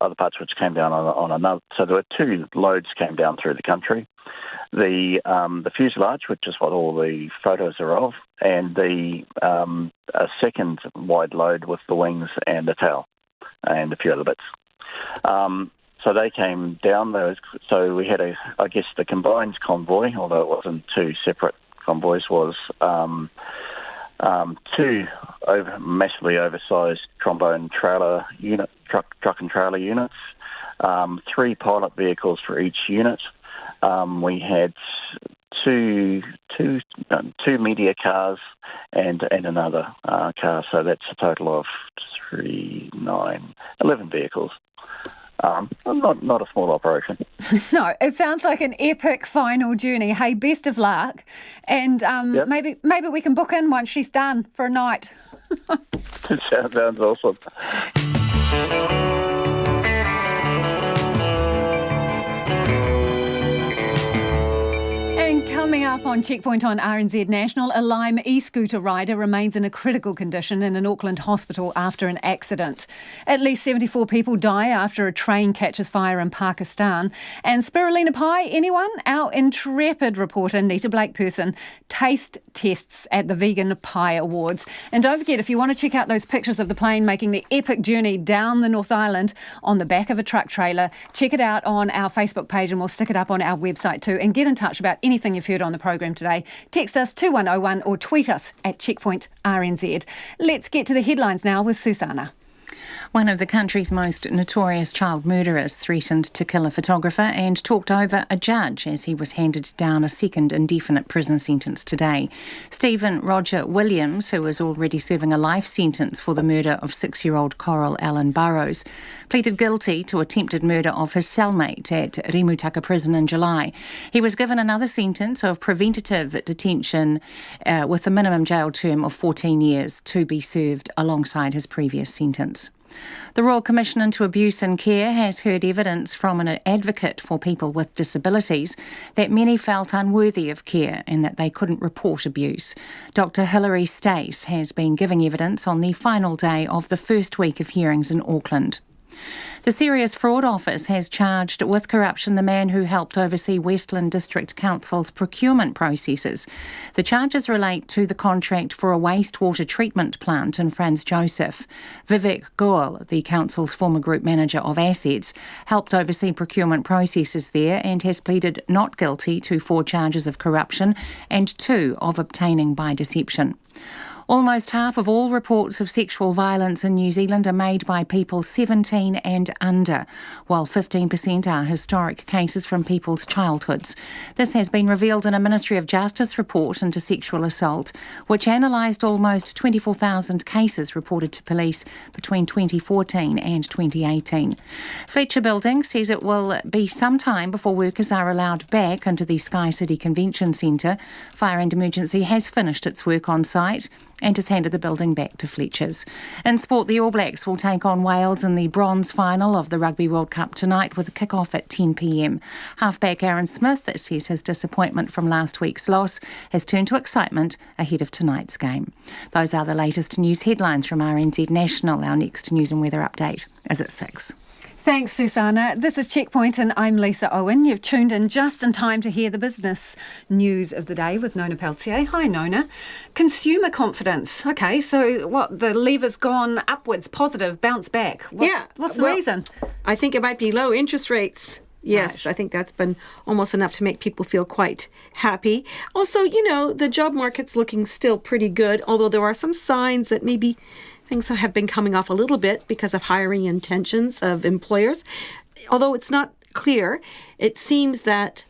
[SPEAKER 1] other parts which came down on another. So there were 2 loads came down through the country. The fuselage, which is what all the photos are of, and a second wide load with the wings and the tail and a few other bits. So they came down. So we had the combined convoy, although it wasn't 2 separate convoys, was 2 massively oversized trombone trailer unit, truck and trailer units, 3 pilot vehicles for each unit. We had two media cars and another car, so that's a total of 11 vehicles. Not a small operation.
[SPEAKER 5] No, it sounds like an epic final journey. Hey, best of luck, and
[SPEAKER 1] yep.
[SPEAKER 5] maybe we can book in once she's done for a night.
[SPEAKER 1] Sounds awesome.
[SPEAKER 5] Coming up on Checkpoint on RNZ National, a Lime e-scooter rider remains in a critical condition in an Auckland hospital after an accident. At least 74 people die after a train catches fire in Pakistan. And spirulina pie, anyone? Our intrepid reporter, Nita Blake-Person, taste tests at the Vegan Pie Awards. And don't forget, if you want to check out those pictures of the plane making the epic journey down the North Island on the back of a truck trailer, check it out on our Facebook page and we'll stick it up on our website too. And get in touch about anything you've heard on the program today. Text us 2101 or tweet us at Checkpoint RNZ. Let's get to the headlines now with Susanna.
[SPEAKER 6] One of the country's most notorious child murderers threatened to kill a photographer and talked over a judge as he was handed down a second indefinite prison sentence today. Stephen Roger Williams, who was already serving a life sentence for the murder of 6-year-old Coral Allen Burrows, pleaded guilty to attempted murder of his cellmate at Rimutaka Prison in July. He was given another sentence of preventative detention with a minimum jail term of 14 years to be served alongside his previous sentence. The Royal Commission into Abuse and Care has heard evidence from an advocate for people with disabilities that many felt unworthy of care and that they couldn't report abuse. Dr Hilary Stace has been giving evidence on the final day of the first week of hearings in Auckland. The Serious Fraud Office has charged with corruption the man who helped oversee Westland District Council's procurement processes. The charges relate to the contract for a wastewater treatment plant in Franz Joseph. Vivek Goel, the council's former group manager of assets, helped oversee procurement processes there and has pleaded not guilty to 4 charges of corruption and 2 of obtaining by deception. Almost half of all reports of sexual violence in New Zealand are made by people 17 and under, while 15% are historic cases from people's childhoods. This has been revealed in a Ministry of Justice report into sexual assault, which analysed almost 24,000 cases reported to police between 2014 and 2018. Fletcher Building says it will be some time before workers are allowed back into the Sky City Convention Centre. Fire and Emergency has finished its work on site and has handed the building back to Fletcher's. In sport, the All Blacks will take on Wales in the bronze final of the Rugby World Cup tonight with a kick-off at 10 p.m. Halfback Aaron Smith says his disappointment from last week's loss has turned to excitement ahead of tonight's game. Those are the latest news headlines from RNZ National. Our next news and weather update is at 6.
[SPEAKER 5] Thanks, Susanna. This is Checkpoint and I'm Lisa Owen. You've tuned in just in time to hear the business news of the day with Nona Peltier. Hi, Nona. Consumer confidence. Okay, so what? The lever's gone upwards, positive, bounce back. What's the reason?
[SPEAKER 2] I think it might be low interest rates. Yes, I think that's been almost enough to make people feel quite happy. Also, the job market's looking still pretty good, although there are some signs that maybe things have been coming off a little bit because of hiring intentions of employers. Although it's not clear, it seems that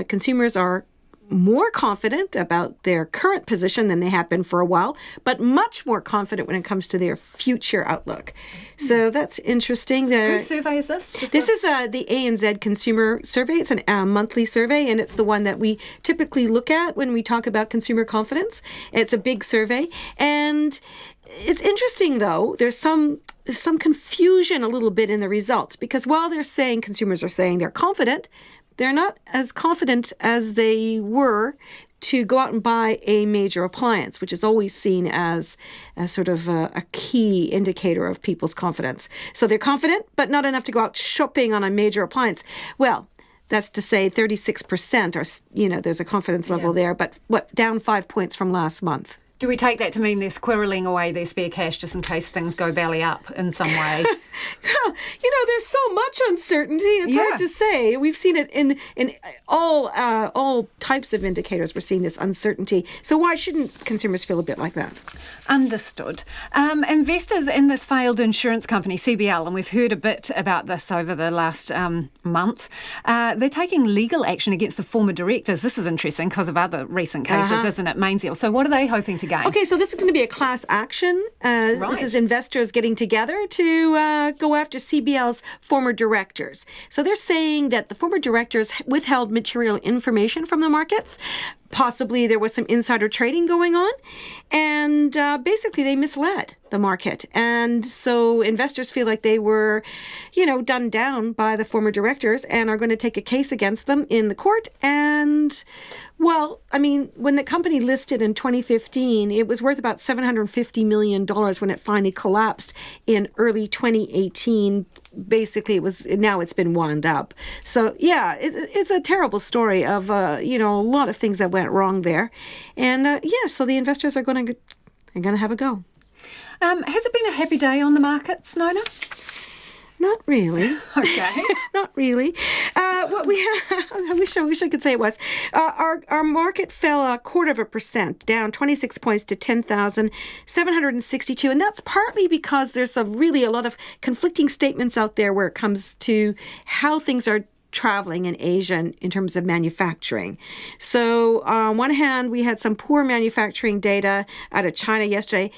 [SPEAKER 2] consumers are more confident about their current position than they have been for a while, but much more confident when it comes to their future outlook. So that's interesting.
[SPEAKER 5] Whose survey is this?
[SPEAKER 2] This is the ANZ Consumer Survey. It's a monthly survey, and it's the one that we typically look at when we talk about consumer confidence. It's a big survey, and it's interesting, though. There's some confusion a little bit in the results, because while consumers are saying they're confident, they're not as confident as they were to go out and buy a major appliance, which is always seen as a sort of a key indicator of people's confidence. So they're confident, but not enough to go out shopping on a major appliance. Well, that's to say 36% are, there's a confidence level there, but down 5 points from last month.
[SPEAKER 5] Do we take that to mean they're squirreling away their spare cash just in case things go belly up in some way?
[SPEAKER 2] There's so much uncertainty. It's hard to say. We've seen it in all types of indicators. We're seeing this uncertainty. So why shouldn't consumers feel a bit like that?
[SPEAKER 5] Understood. Investors in this failed insurance company, CBL, and we've heard a bit about this over the last month, they're taking legal action against the former directors. This is interesting because of other recent cases, isn't it, Measles? So what are they hoping to gain?
[SPEAKER 2] Okay, so this is going to be a class action. This is investors getting together to go after CBL's former directors. So they're saying that the former directors withheld material information from the markets. Possibly there was some insider trading going on, and basically they misled the market. And so investors feel like they were, done down by the former directors and are going to take a case against them in the court. And, when the company listed in 2015, it was worth about $750 million when it finally collapsed in early 2018. Basically, now it's been wound up. So, it's a terrible story of, a lot of things that went wrong there. And, so the investors are going to have a go.
[SPEAKER 5] Has it been a happy day on the markets, Nona?
[SPEAKER 2] Not really.
[SPEAKER 5] Okay.
[SPEAKER 2] Not really. What we have, I wish I could say it was. Our market fell 0.25%, down 26 points to 10,762. And that's partly because there's a lot of conflicting statements out there where it comes to how things are traveling in Asia in terms of manufacturing. So on one hand, we had some poor manufacturing data out of China yesterday.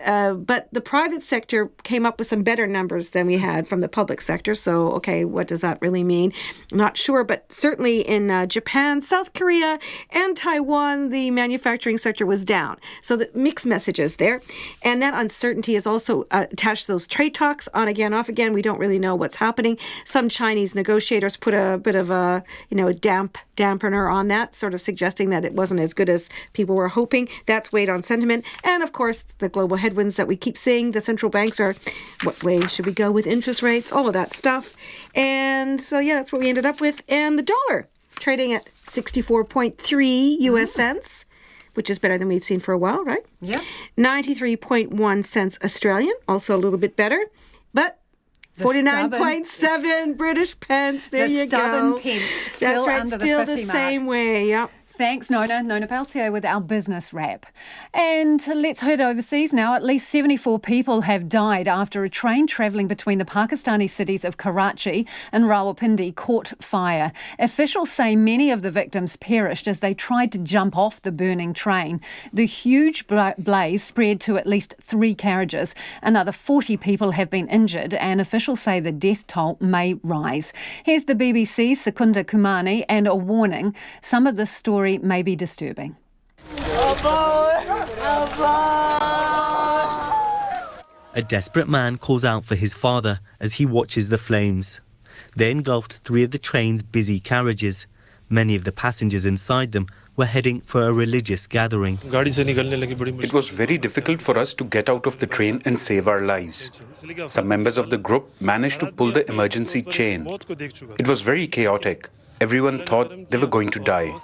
[SPEAKER 2] But the private sector came up with some better numbers than we had from the public sector. So, okay, what does that really mean? I'm not sure. But certainly in Japan, South Korea, and Taiwan, the manufacturing sector was down. So the mixed messages there. And that uncertainty is also attached to those trade talks. On again, off again. We don't really know what's happening. Some Chinese negotiators put a bit of a dampener on that, sort of suggesting that it wasn't as good as people were hoping. That's weighed on sentiment. And, of course, the global headwinds that we keep seeing. The central banks are, what way should we go with interest rates? All of that stuff. And so, that's what we ended up with. And the dollar trading at 64.3 US cents, which is better than we've seen for a while, right?
[SPEAKER 5] Yeah.
[SPEAKER 2] 93.1 cents Australian, also a little bit better. But 49.7 British pence. There you go.
[SPEAKER 5] The stubborn pence still under the 50 mark.
[SPEAKER 2] Still the same way, yep.
[SPEAKER 5] Thanks, Nona. Nona Peltier with our business wrap. And let's head overseas now. At least 74 people have died after a train travelling between the Pakistani cities of Karachi and Rawalpindi caught fire. Officials say many of the victims perished as they tried to jump off the burning train. The huge blaze spread to at least 3 carriages. Another 40 people have been injured, and officials say the death toll may rise. Here's the BBC's Secunda Kumani and a warning. Some of this story may be disturbing.
[SPEAKER 3] A desperate man calls out for his father as he watches the flames. They engulfed 3 of the train's busy carriages. Many of the passengers inside them were heading for a religious gathering.
[SPEAKER 8] It was very difficult for us to get out of the train and save our lives. Some members of the group managed to pull the emergency chain. It was very chaotic. Everyone thought they were going to die.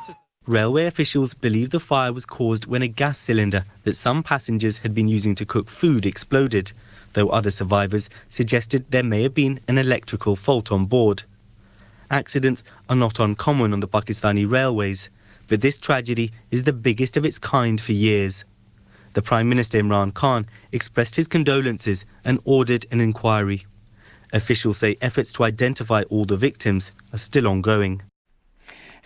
[SPEAKER 3] Railway officials believe the fire was caused when a gas cylinder that some passengers had been using to cook food exploded, though other survivors suggested there may have been an electrical fault on board. Accidents are not uncommon on the Pakistani railways, but this tragedy is the biggest of its kind for years. The Prime Minister Imran Khan expressed his condolences and ordered an inquiry. Officials say efforts to identify all the victims are still ongoing.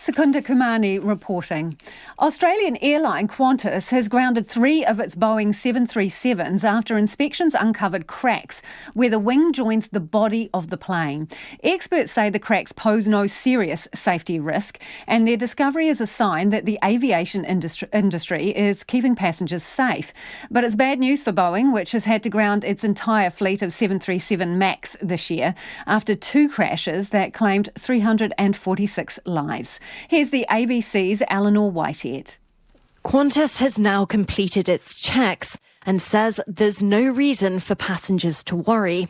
[SPEAKER 5] Secunda Kumani reporting. Australian airline Qantas has grounded 3 of its Boeing 737s after inspections uncovered cracks where the wing joins the body of the plane. Experts say the cracks pose no serious safety risk, and their discovery is a sign that the aviation industry is keeping passengers safe. But it's bad news for Boeing, which has had to ground its entire fleet of 737 MAX this year after 2 crashes that claimed 346 lives. Here's the ABC's Eleanor Whitehead.
[SPEAKER 9] Qantas has now completed its checks and says there's no reason for passengers to worry.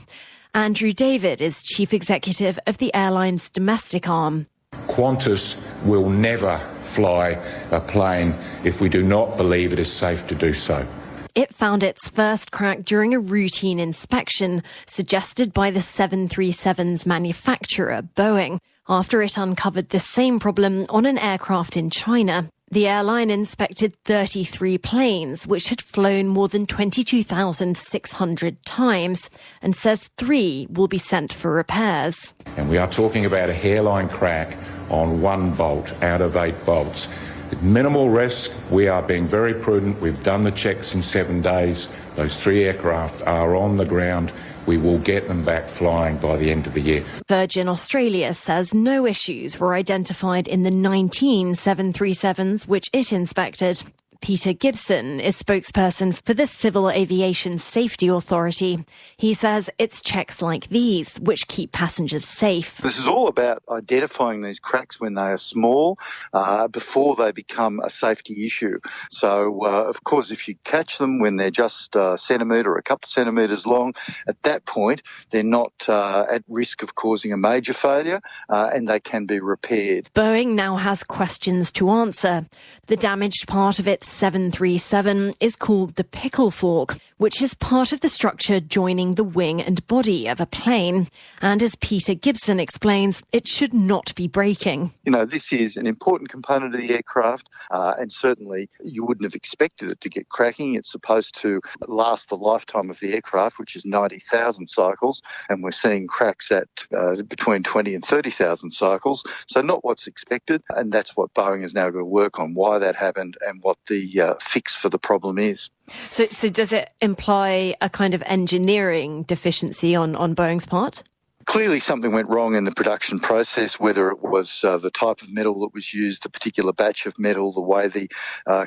[SPEAKER 9] Andrew David is chief executive of the airline's domestic arm.
[SPEAKER 10] Qantas will never fly a plane if we do not believe it is safe to do so.
[SPEAKER 9] It found its first crack during a routine inspection suggested by the 737's manufacturer, Boeing, after it uncovered the same problem on an aircraft in China. The airline inspected 33 planes, which had flown more than 22,600 times, and says 3 will be sent for repairs.
[SPEAKER 10] And we are talking about a hairline crack on 1 bolt out of 8 bolts. With minimal risk, we are being very prudent. We've done the checks in 7 days. Those 3 aircraft are on the ground. We will get them back flying by the end of the year.
[SPEAKER 9] Virgin Australia says no issues were identified in the 19 737s which it inspected. Peter Gibson is spokesperson for the Civil Aviation Safety Authority. He says it's checks like these which keep passengers safe.
[SPEAKER 11] This is all about identifying these cracks when they are small, before they become a safety issue. So, of course, if you catch them when they're just a centimetre or a couple of centimetres long, at that point they're not at risk of causing a major failure, and they can be repaired.
[SPEAKER 9] Boeing now has questions to answer. The damaged part of its 737 is called the pickle fork, which is part of the structure joining the wing and body of a plane. And as Peter Gibson explains, it should not be breaking.
[SPEAKER 11] You know, this is an important component of the aircraft, and certainly you wouldn't have expected it to get cracking. It's supposed to last the lifetime of the aircraft, which is 90,000 cycles, and we're seeing cracks at between 20 and 30,000 cycles. So not what's expected, and that's what Boeing is now going to work on, why that happened and what the fix for the problem is.
[SPEAKER 9] So does it imply a kind of engineering deficiency on Boeing's part?
[SPEAKER 11] Clearly something went wrong in the production process, whether it was the type of metal that was used, the particular batch of metal, the way the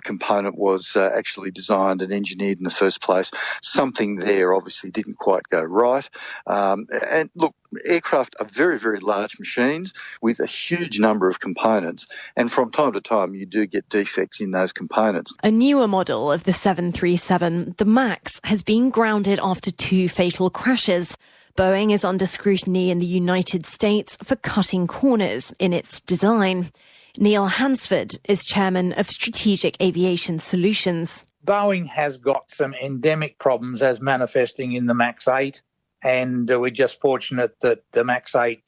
[SPEAKER 11] component was actually designed and engineered in the first place. Something there obviously didn't quite go right. And look, aircraft are very, very large machines with a huge number of components, and from time to time you do get defects in those components.
[SPEAKER 9] A newer model of the 737, the MAX, has been grounded after 2 fatal crashes. Boeing is under scrutiny in the United States for cutting corners in its design. Neil Hansford is chairman of Strategic Aviation Solutions.
[SPEAKER 13] Boeing has got some endemic problems as manifesting in the MAX 8, and we're just fortunate that the MAX 8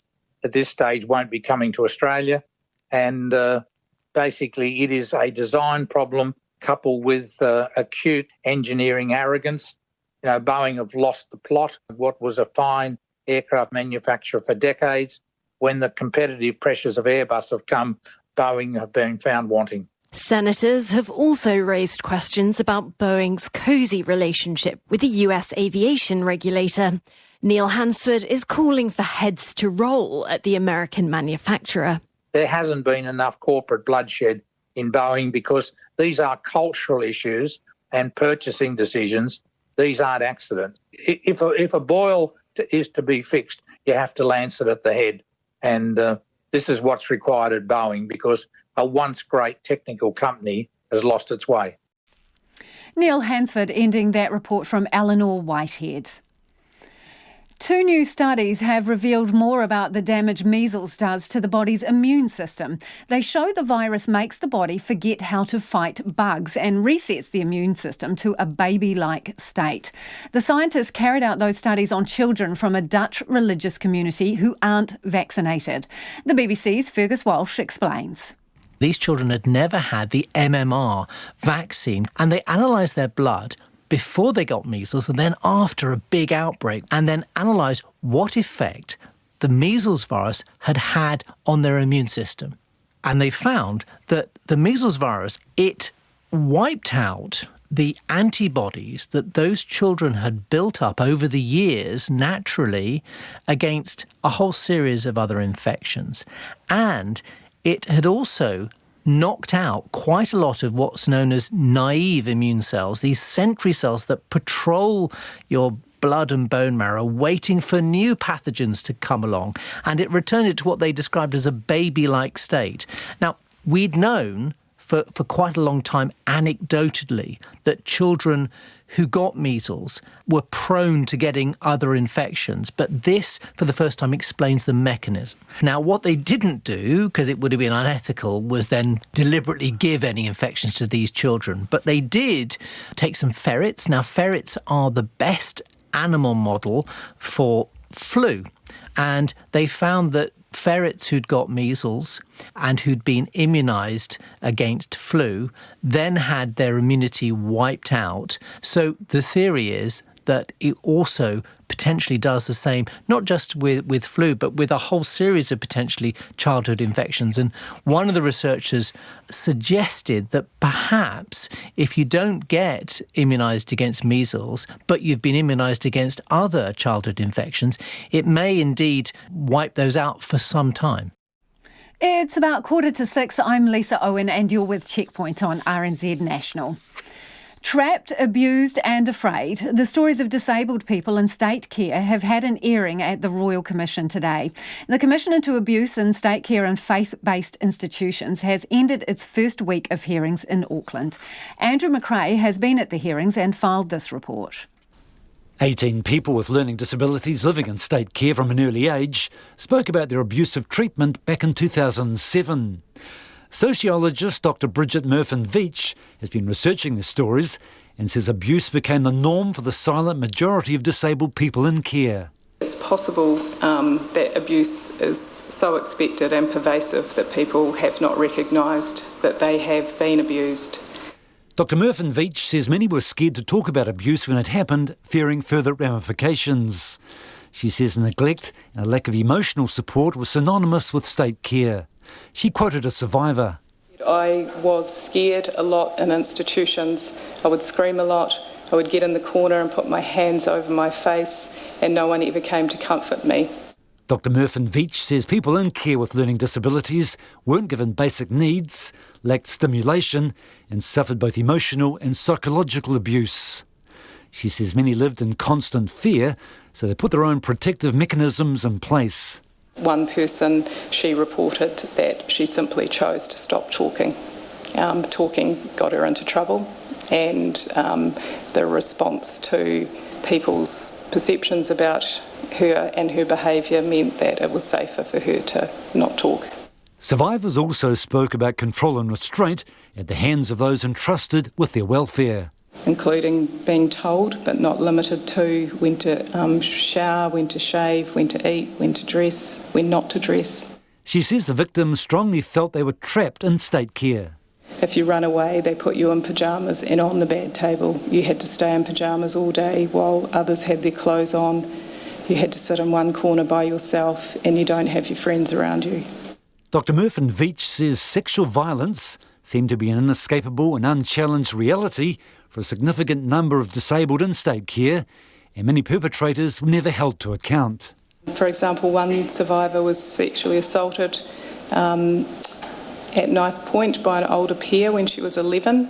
[SPEAKER 13] at this stage won't be coming to Australia. And basically it is a design problem coupled with acute engineering arrogance. You know, Boeing have lost the plot of what was a fine aircraft manufacturer for decades. When the competitive pressures of Airbus have come, Boeing have been found wanting.
[SPEAKER 9] Senators have also raised questions about Boeing's cosy relationship with the US aviation regulator. Neil Hansford is calling for heads to roll at the American manufacturer.
[SPEAKER 13] There hasn't been enough corporate bloodshed in Boeing because these are cultural issues and purchasing decisions. These aren't accidents. If a boil is to be fixed, you have to lance it at the head. And this is what's required at Boeing because a once great technical company has lost its way.
[SPEAKER 5] Neil Hansford ending that report from Eleanor Whitehead. 2 new studies have revealed more about the damage measles does to the body's immune system. They show the virus makes the body forget how to fight bugs and resets the immune system to a baby-like state. The scientists carried out those studies on children from a Dutch religious community who aren't vaccinated. The BBC's Fergus Walsh explains.
[SPEAKER 15] These children had never had the MMR vaccine, and they analysed their blood before they got measles and then after a big outbreak, and then analysed what effect the measles virus had had on their immune system. And they found that the measles virus, it wiped out the antibodies that those children had built up over the years naturally against a whole series of other infections. And it had also knocked out quite a lot of what's known as naive immune cells, these sentry cells that patrol your blood and bone marrow, waiting for new pathogens to come along. And it returned it to what they described as a baby-like state. Now, we'd known for quite a long time, anecdotally, that children who got measles were prone to getting other infections. But this, for the first time, explains the mechanism. Now, what they didn't do, because it would have been unethical, was then deliberately give any infections to these children. But they did take some ferrets. Now, ferrets are the best animal model for flu. And they found that ferrets who'd got measles and who'd been immunised against flu then had their immunity wiped out. So the theory is that it also potentially does the same, not just with flu, but with a whole series of potentially childhood infections. And one of the researchers suggested that perhaps if you don't get immunised against measles, but you've been immunised against other childhood infections, it may indeed wipe those out for some time.
[SPEAKER 5] It's about 5:45. I'm Lisa Owen and you're with Checkpoint on RNZ National. Trapped, abused and afraid, the stories of disabled people in state care have had an airing at the Royal Commission today. The Commission into Abuse in State Care and Faith-Based Institutions has ended its first week of hearings in Auckland. Andrew McRae has been at the hearings and filed this report.
[SPEAKER 7] 18 people with learning disabilities living in state care from an early age spoke about their abusive treatment back in 2007. Sociologist Dr. Bridget Murphin-Veach has been researching the stories and says abuse became the norm for the silent majority of disabled people in care.
[SPEAKER 12] It's possible that abuse is so expected and pervasive that people have not recognised that they have been abused.
[SPEAKER 7] Dr. Murphin-Veach says many were scared to talk about abuse when it happened, fearing further ramifications. She says neglect and a lack of emotional support was synonymous with state care. She quoted a survivor.
[SPEAKER 12] I was scared a lot in institutions. I would scream a lot. I would get in the corner and put my hands over my face, and no one ever came to comfort me.
[SPEAKER 7] Dr. Murphin-Veach says people in care with learning disabilities weren't given basic needs, lacked stimulation, and suffered both emotional and psychological abuse. She says many lived in constant fear, so they put their own protective mechanisms in place.
[SPEAKER 12] One person, she reported that she simply chose to stop talking. Talking got her into trouble, and the response to people's perceptions about her and her behaviour meant that it was safer for her to not talk.
[SPEAKER 7] Survivors also spoke about control and restraint at the hands of those entrusted with their welfare.
[SPEAKER 12] Including being told, but not limited to, when to shower, when to shave, when to eat, when to dress, when not to dress.
[SPEAKER 7] She says the victims strongly felt they were trapped in state care.
[SPEAKER 12] If you run away, they put you in pyjamas and on the bed table. You had to stay in pyjamas all day while others had their clothes on. You had to sit in one corner by yourself and you don't have your friends around you.
[SPEAKER 7] Dr. Murphin-Veach says sexual violence seemed to be an inescapable and unchallenged reality for a significant number of disabled in state care, and many perpetrators were never held to account.
[SPEAKER 12] For example, one survivor was sexually assaulted at knife point by an older peer when she was 11.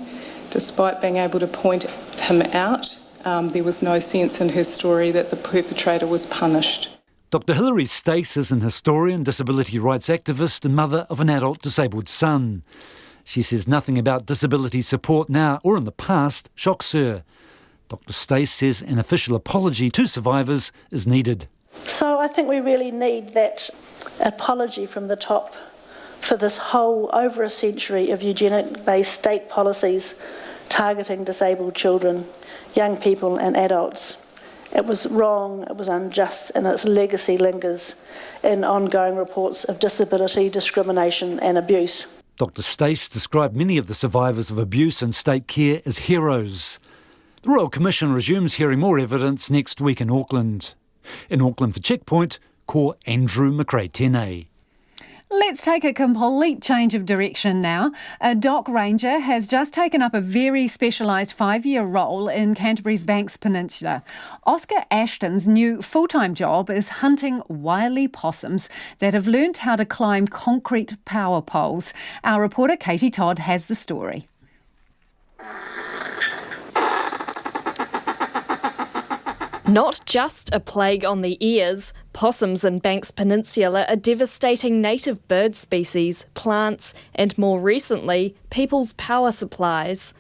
[SPEAKER 12] Despite being able to point him out, there was no sense in her story that the perpetrator was punished.
[SPEAKER 7] Dr. Hilary Stace is an historian, disability rights activist and mother of an adult disabled son. She says nothing about disability support now or in the past shocks her. Dr. Stace says an official apology to survivors is needed.
[SPEAKER 14] So I think we really need that apology from the top for this whole over a century of eugenic-based state policies targeting disabled children, young people and adults. It was wrong, it was unjust, and its legacy lingers in ongoing reports of disability, discrimination and abuse.
[SPEAKER 7] Dr. Stace described many of the survivors of abuse in state care as heroes. The Royal Commission resumes hearing more evidence next week in Auckland. In Auckland for Checkpoint, Ko Andrew McRae Tēnei.
[SPEAKER 5] Let's take a complete change of direction now. A dock ranger has just taken up a very specialised 5-year role in Canterbury's Banks Peninsula. Oscar Ashton's new full-time job is hunting wily possums that have learned how to climb concrete power poles. Our reporter Katie Todd has the story.
[SPEAKER 16] Not just a plague on the ears, possums in Banks Peninsula are devastating native bird species, plants, and more recently, people's power supplies.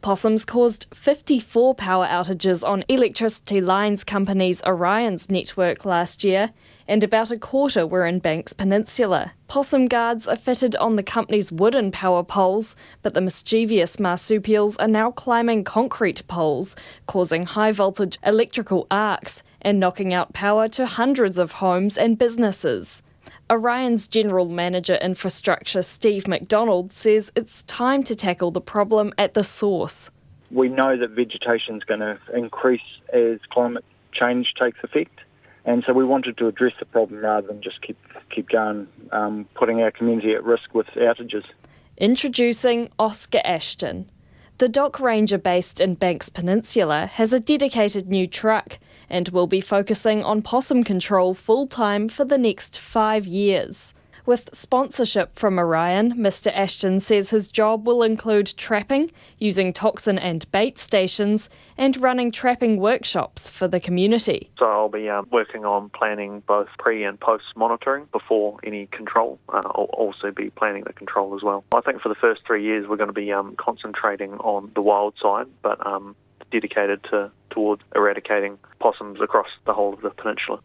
[SPEAKER 16] Possums caused 54 power outages on electricity lines company's Orion's network last year, and about a quarter were in Banks Peninsula. Possum guards are fitted on the company's wooden power poles, but the mischievous marsupials are now climbing concrete poles, causing high-voltage electrical arcs and knocking out power to hundreds of homes and businesses. Orion's General Manager Infrastructure Steve McDonald says it's time to tackle the problem at the source.
[SPEAKER 17] We know that vegetation is going to increase as climate change takes effect, and so we wanted to address the problem rather than just keep going, putting our community at risk with outages.
[SPEAKER 16] Introducing Oscar Ashton. The dock ranger based in Banks Peninsula has a dedicated new truck and will be focusing on possum control full-time for the next 5 years. With sponsorship from Orion, Mr Ashton says his job will include trapping, using toxin and bait stations, and running trapping workshops for the community.
[SPEAKER 18] So I'll be working on planning both pre and post monitoring before any control. I'll also be planning the control as well. I think for the first 3 years we're going to be concentrating on the wild side, but dedicated towards eradicating possums across the whole of the peninsula.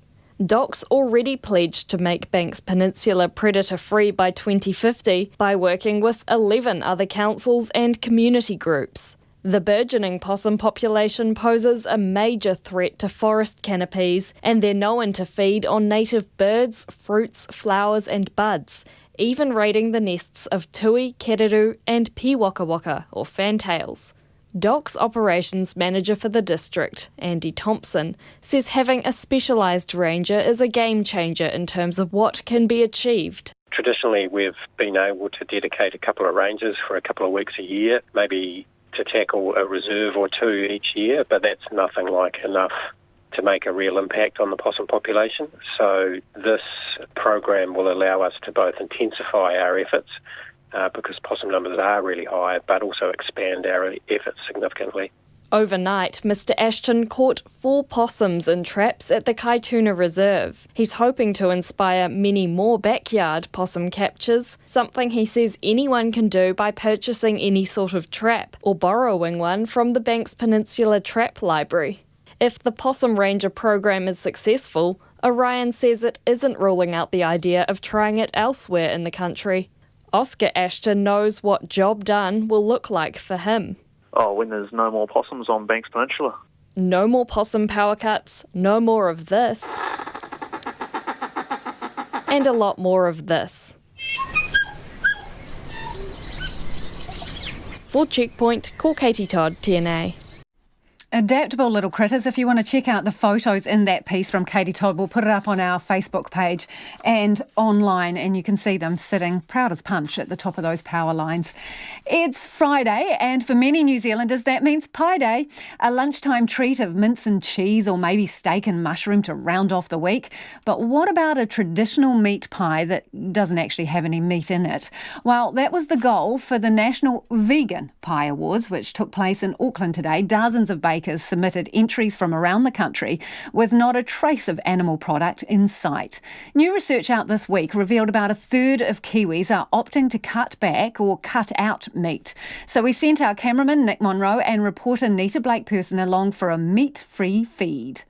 [SPEAKER 16] Doc's already pledged to make Banks Peninsula predator-free by 2050 by working with 11 other councils and community groups. The burgeoning possum population poses a major threat to forest canopies, and they're known to feed on native birds, fruits, flowers and buds, even raiding the nests of tui, kereru and piwakawaka or fantails. Doc's operations manager for the district, Andy Thompson, says having a specialised ranger is a game changer in terms of what can be achieved.
[SPEAKER 19] Traditionally, we've been able to dedicate a couple of rangers for a couple of weeks a year, maybe to tackle a reserve or two each year, but that's nothing like enough to make a real impact on the possum population. So this program will allow us to both intensify our efforts because possum numbers are really high, but also expand our efforts significantly.
[SPEAKER 16] Overnight, Mr Ashton caught 4 possums in traps at the Kaituna Reserve. He's hoping to inspire many more backyard possum captures, something he says anyone can do by purchasing any sort of trap or borrowing one from the Banks Peninsula Trap Library. If the Possum Ranger program is successful, Orion says it isn't ruling out the idea of trying it elsewhere in the country. Oscar Ashton knows what job done will look like for him.
[SPEAKER 18] When there's no more possums on Banks Peninsula.
[SPEAKER 16] No more possum power cuts, no more of this, and a lot more of this. For Checkpoint, call Katie Todd, TNA.
[SPEAKER 5] Adaptable little critters. If you want to check out the photos in that piece from Katie Todd, we'll put it up on our Facebook page and online, and you can see them sitting proud as punch at the top of those power lines. It's Friday, and for many New Zealanders that means Pie Day, a lunchtime treat of mince and cheese or maybe steak and mushroom to round off the week. But what about a traditional meat pie that doesn't actually have any meat in it? Well, that was the goal for the National Vegan Pie Awards, which took place in Auckland today. Dozens of bakers submitted entries from around the country with not a trace of animal product in sight. New research out this week revealed about a third of Kiwis are opting to cut back or cut out meat. So we sent our cameraman Nick Monroe and reporter Nita Blake-Person along for a meat-free feed.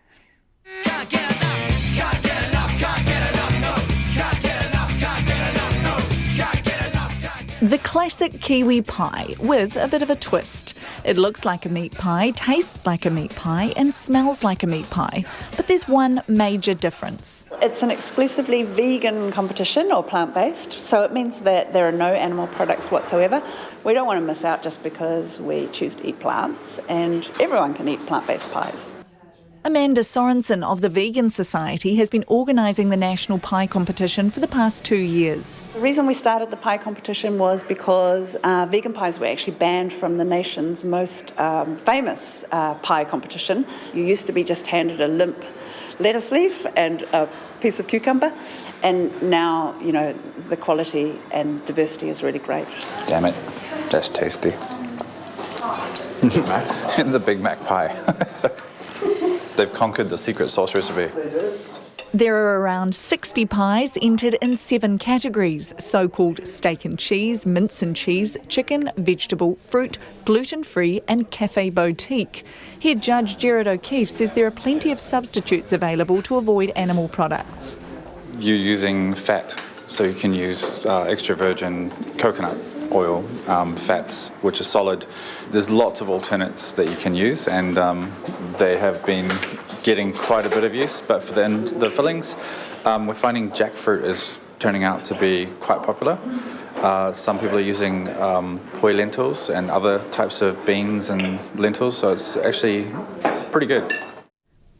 [SPEAKER 20] Can't get enough, can't get enough, can't get enough, no. Can't get enough, can't get enough, no. Can't get enough, can't get enough.
[SPEAKER 26] The classic Kiwi pie with a bit of a twist. It looks like a meat pie, tastes like a meat pie and smells like a meat pie. But there's one major difference.
[SPEAKER 27] It's an exclusively vegan competition or plant-based, so it means that there are no animal products whatsoever. We don't want to miss out just because we choose to eat plants, and everyone can eat plant-based pies.
[SPEAKER 26] Amanda Sorensen of the Vegan Society has been organising the national pie competition for the past 2 years.
[SPEAKER 27] The reason we started the pie competition was because vegan pies were actually banned from the nation's most famous pie competition. You used to be just handed a limp lettuce leaf and a piece of cucumber, and now, you know, the quality and diversity is really great.
[SPEAKER 1] Damn it, that's tasty. The Big Mac pie. They've conquered the secret sauce recipe.
[SPEAKER 26] There are around 60 pies entered in 7 categories: so-called steak and cheese, mince and cheese, chicken, vegetable, fruit, gluten-free and cafe boutique. Head judge Gerard O'Keefe says there are plenty of substitutes available to avoid animal products.
[SPEAKER 1] You're using fat, so you can use extra virgin coconut oil, fats, which are solid. There's lots of alternates that you can use, and they have been getting quite a bit of use. But for the fillings, we're finding jackfruit is turning out to be quite popular. Some people are using poi lentils and other types of beans and lentils, so it's actually pretty good.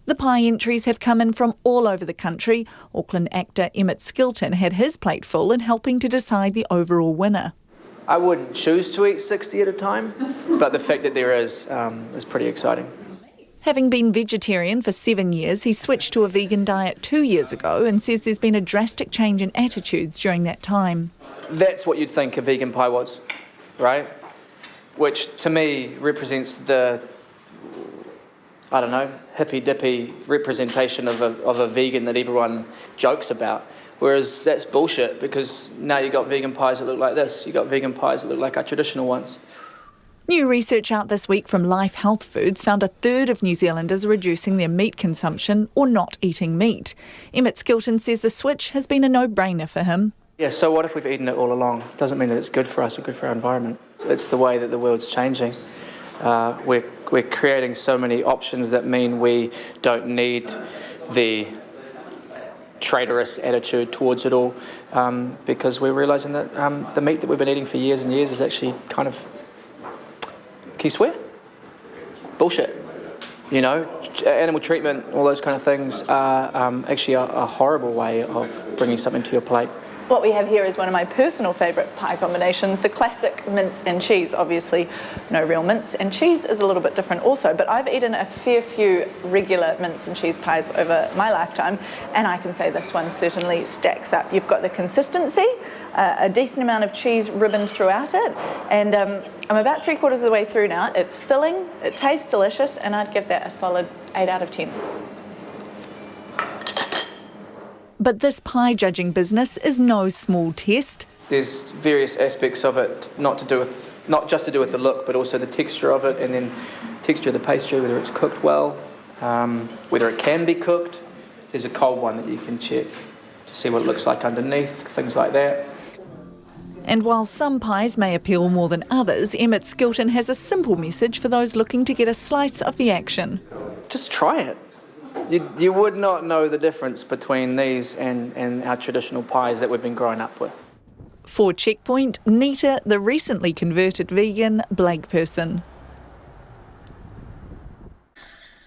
[SPEAKER 26] The pie entries have come in from all over the country. Auckland actor Emmett Skilton had his plate full in helping to decide the overall winner.
[SPEAKER 4] I wouldn't choose to eat 60 at a time, but the fact that there is pretty exciting.
[SPEAKER 26] Having been vegetarian for 7 years, he switched to a vegan diet 2 years ago and says there's been a drastic change in attitudes during that time.
[SPEAKER 4] That's what you'd think a vegan pie was, right? Which to me represents the, I don't know, hippy-dippy representation of a vegan that everyone jokes about. Whereas that's bullshit, because now you've got vegan pies that look like this. You've got vegan pies that look like our traditional ones.
[SPEAKER 26] New research out this week from Life Health Foods found a third of New Zealanders are reducing their meat consumption or not eating meat. Emmett Skilton says the switch has been a no-brainer for him.
[SPEAKER 4] Yeah, so what if we've eaten it all along? Doesn't mean that it's good for us or good for our environment. It's the way that the world's changing. We're creating so many options that mean we don't need the traitorous attitude towards it all, because we're realising that the meat that we've been eating for years and years is actually kind of, can you swear? Bullshit. You know, animal treatment, all those kind of things are actually a horrible way of bringing something to your plate.
[SPEAKER 27] What we have here is one of my personal favourite pie combinations, the classic mince and cheese. Obviously, no real mince, and cheese is a little bit different also, but I've eaten a fair few regular mince and cheese pies over my lifetime, and I can say this one certainly stacks up. You've got the consistency, a decent amount of cheese ribboned throughout it, and I'm about 3/4 of the way through now. It's filling, it tastes delicious, and I'd give that a solid 8 out of 10. But this pie judging business is no small test.
[SPEAKER 4] There's various aspects of it, not just to do with the look, but also the texture of it, and then texture of the pastry, whether it's cooked well, whether it can be cooked. There's a cold one that you can check to see what it looks like underneath, things like that.
[SPEAKER 26] And while some pies may appeal more than others, Emmett Skilton has a simple message for those looking to get a slice of the action.
[SPEAKER 4] Just try it. You would not know the difference between these and our traditional pies that we've been growing up with.
[SPEAKER 26] For Checkpoint, Nita, the recently converted vegan Blake person.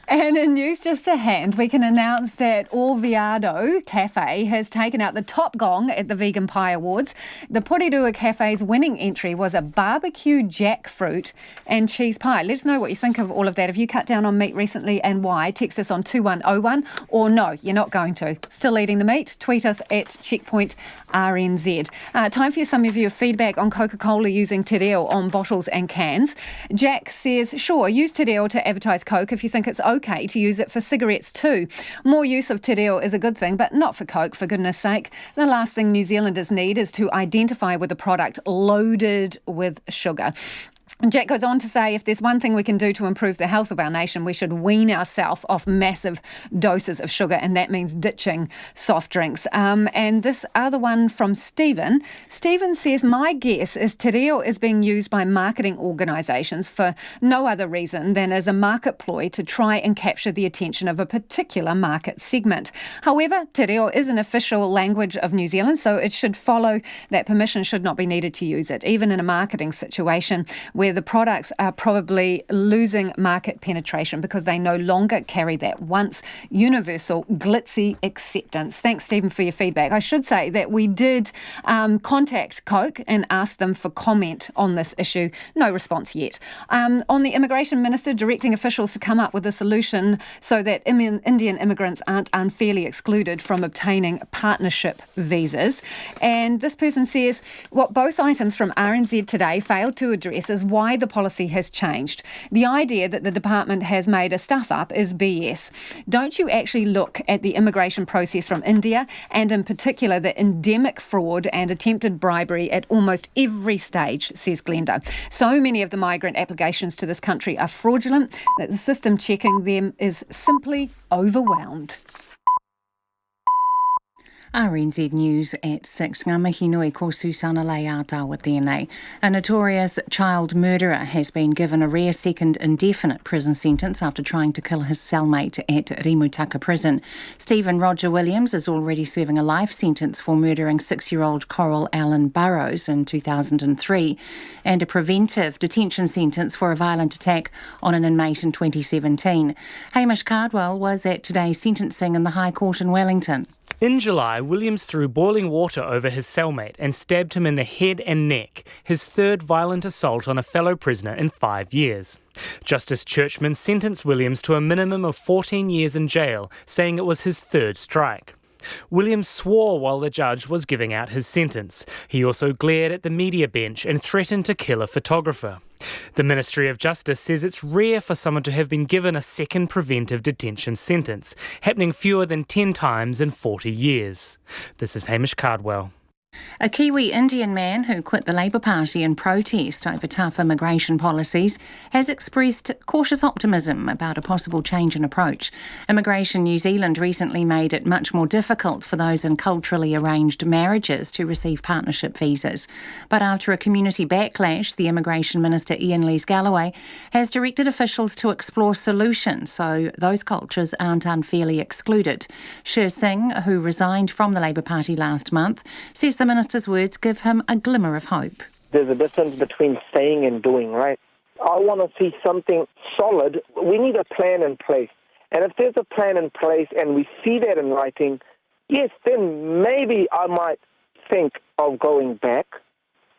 [SPEAKER 5] And in news just to hand, we can announce that Orviado Cafe has taken out the top gong at the Vegan Pie Awards. The Porirua Cafe's winning entry was a barbecue jackfruit and cheese pie. Let us know what you think of all of that. Have you cut down on meat recently and why? Text us on 2101, or no, you're not going to. Still eating the meat? Tweet us at Checkpoint RNZ. Time for some of your feedback on Coca-Cola using te reo on bottles and cans. Jack says, sure, use te reo to advertise Coke if you think it's okay to use it for cigarettes too. More use of te reo is a good thing, but not for Coke, for goodness sake. The last thing New Zealanders need is to identify with a product loaded with sugar. Jack goes on to say, if there's one thing we can do to improve the health of our nation, we should wean ourselves off massive doses of sugar, and that means ditching soft drinks. And this other one from Stephen. Stephen says, my guess is te reo is being used by marketing organisations for no other reason than as a market ploy to try and capture the attention of a particular market segment. However, te reo is an official language of New Zealand, so it should follow that permission should not be needed to use it, even in a marketing situation where where the products are probably losing market penetration because they no longer carry that once universal glitzy acceptance. Thanks, Stephen, for your feedback. I should say that we did contact Coke and ask them for comment on this issue. No response yet. On the Immigration Minister directing officials to come up with a solution so that Indian immigrants aren't unfairly excluded from obtaining partnership visas. And this person says what both items from RNZ today failed to address is why the policy has changed. The idea that the department has made a stuff up is BS. Don't you actually look at the immigration process from India, and in particular the endemic fraud and attempted bribery at almost every stage, says Glenda. So many of the migrant applications to this country are fraudulent that the system checking them is simply overwhelmed.
[SPEAKER 2] RNZ News at 6. Ngā mihi nui ko Susana Leata tēnei. A notorious child murderer has been given a rare second indefinite prison sentence after trying to kill his cellmate at Rimutaka Prison. Stephen Roger Williams is already serving a life sentence for murdering 6-year-old Coral Allen Burrows in 2003 and a preventive detention sentence for a violent attack on an inmate in 2017. Hamish Cardwell was at today's sentencing in the High Court in Wellington.
[SPEAKER 6] In July, Williams threw boiling water over his cellmate and stabbed him in the head and neck, his third violent assault on a fellow prisoner in 5 years. Justice Churchman sentenced Williams to a minimum of 14 years in jail, saying it was his third strike. Williams swore while the judge was giving out his sentence. He also glared at the media bench and threatened to kill a photographer. The Ministry of Justice says it's rare for someone to have been given a second preventive detention sentence, happening fewer than 10 times in 40 years. This is Hamish Cardwell.
[SPEAKER 2] A Kiwi Indian man who quit the Labour Party in protest over tough immigration policies has expressed cautious optimism about a possible change in approach. Immigration New Zealand recently made it much more difficult for those in culturally arranged marriages to receive partnership visas. But after a community backlash, the Immigration Minister Ian Lees-Galloway has directed officials to explore solutions so those cultures aren't unfairly excluded. Sher Singh, who resigned from the Labour Party last month, says the minister's words give him a glimmer of hope.
[SPEAKER 21] There's a difference between saying and doing, right? I want to see something solid. We need a plan in place. And if there's a plan in place and we see that in writing, yes, then maybe I might think of going back,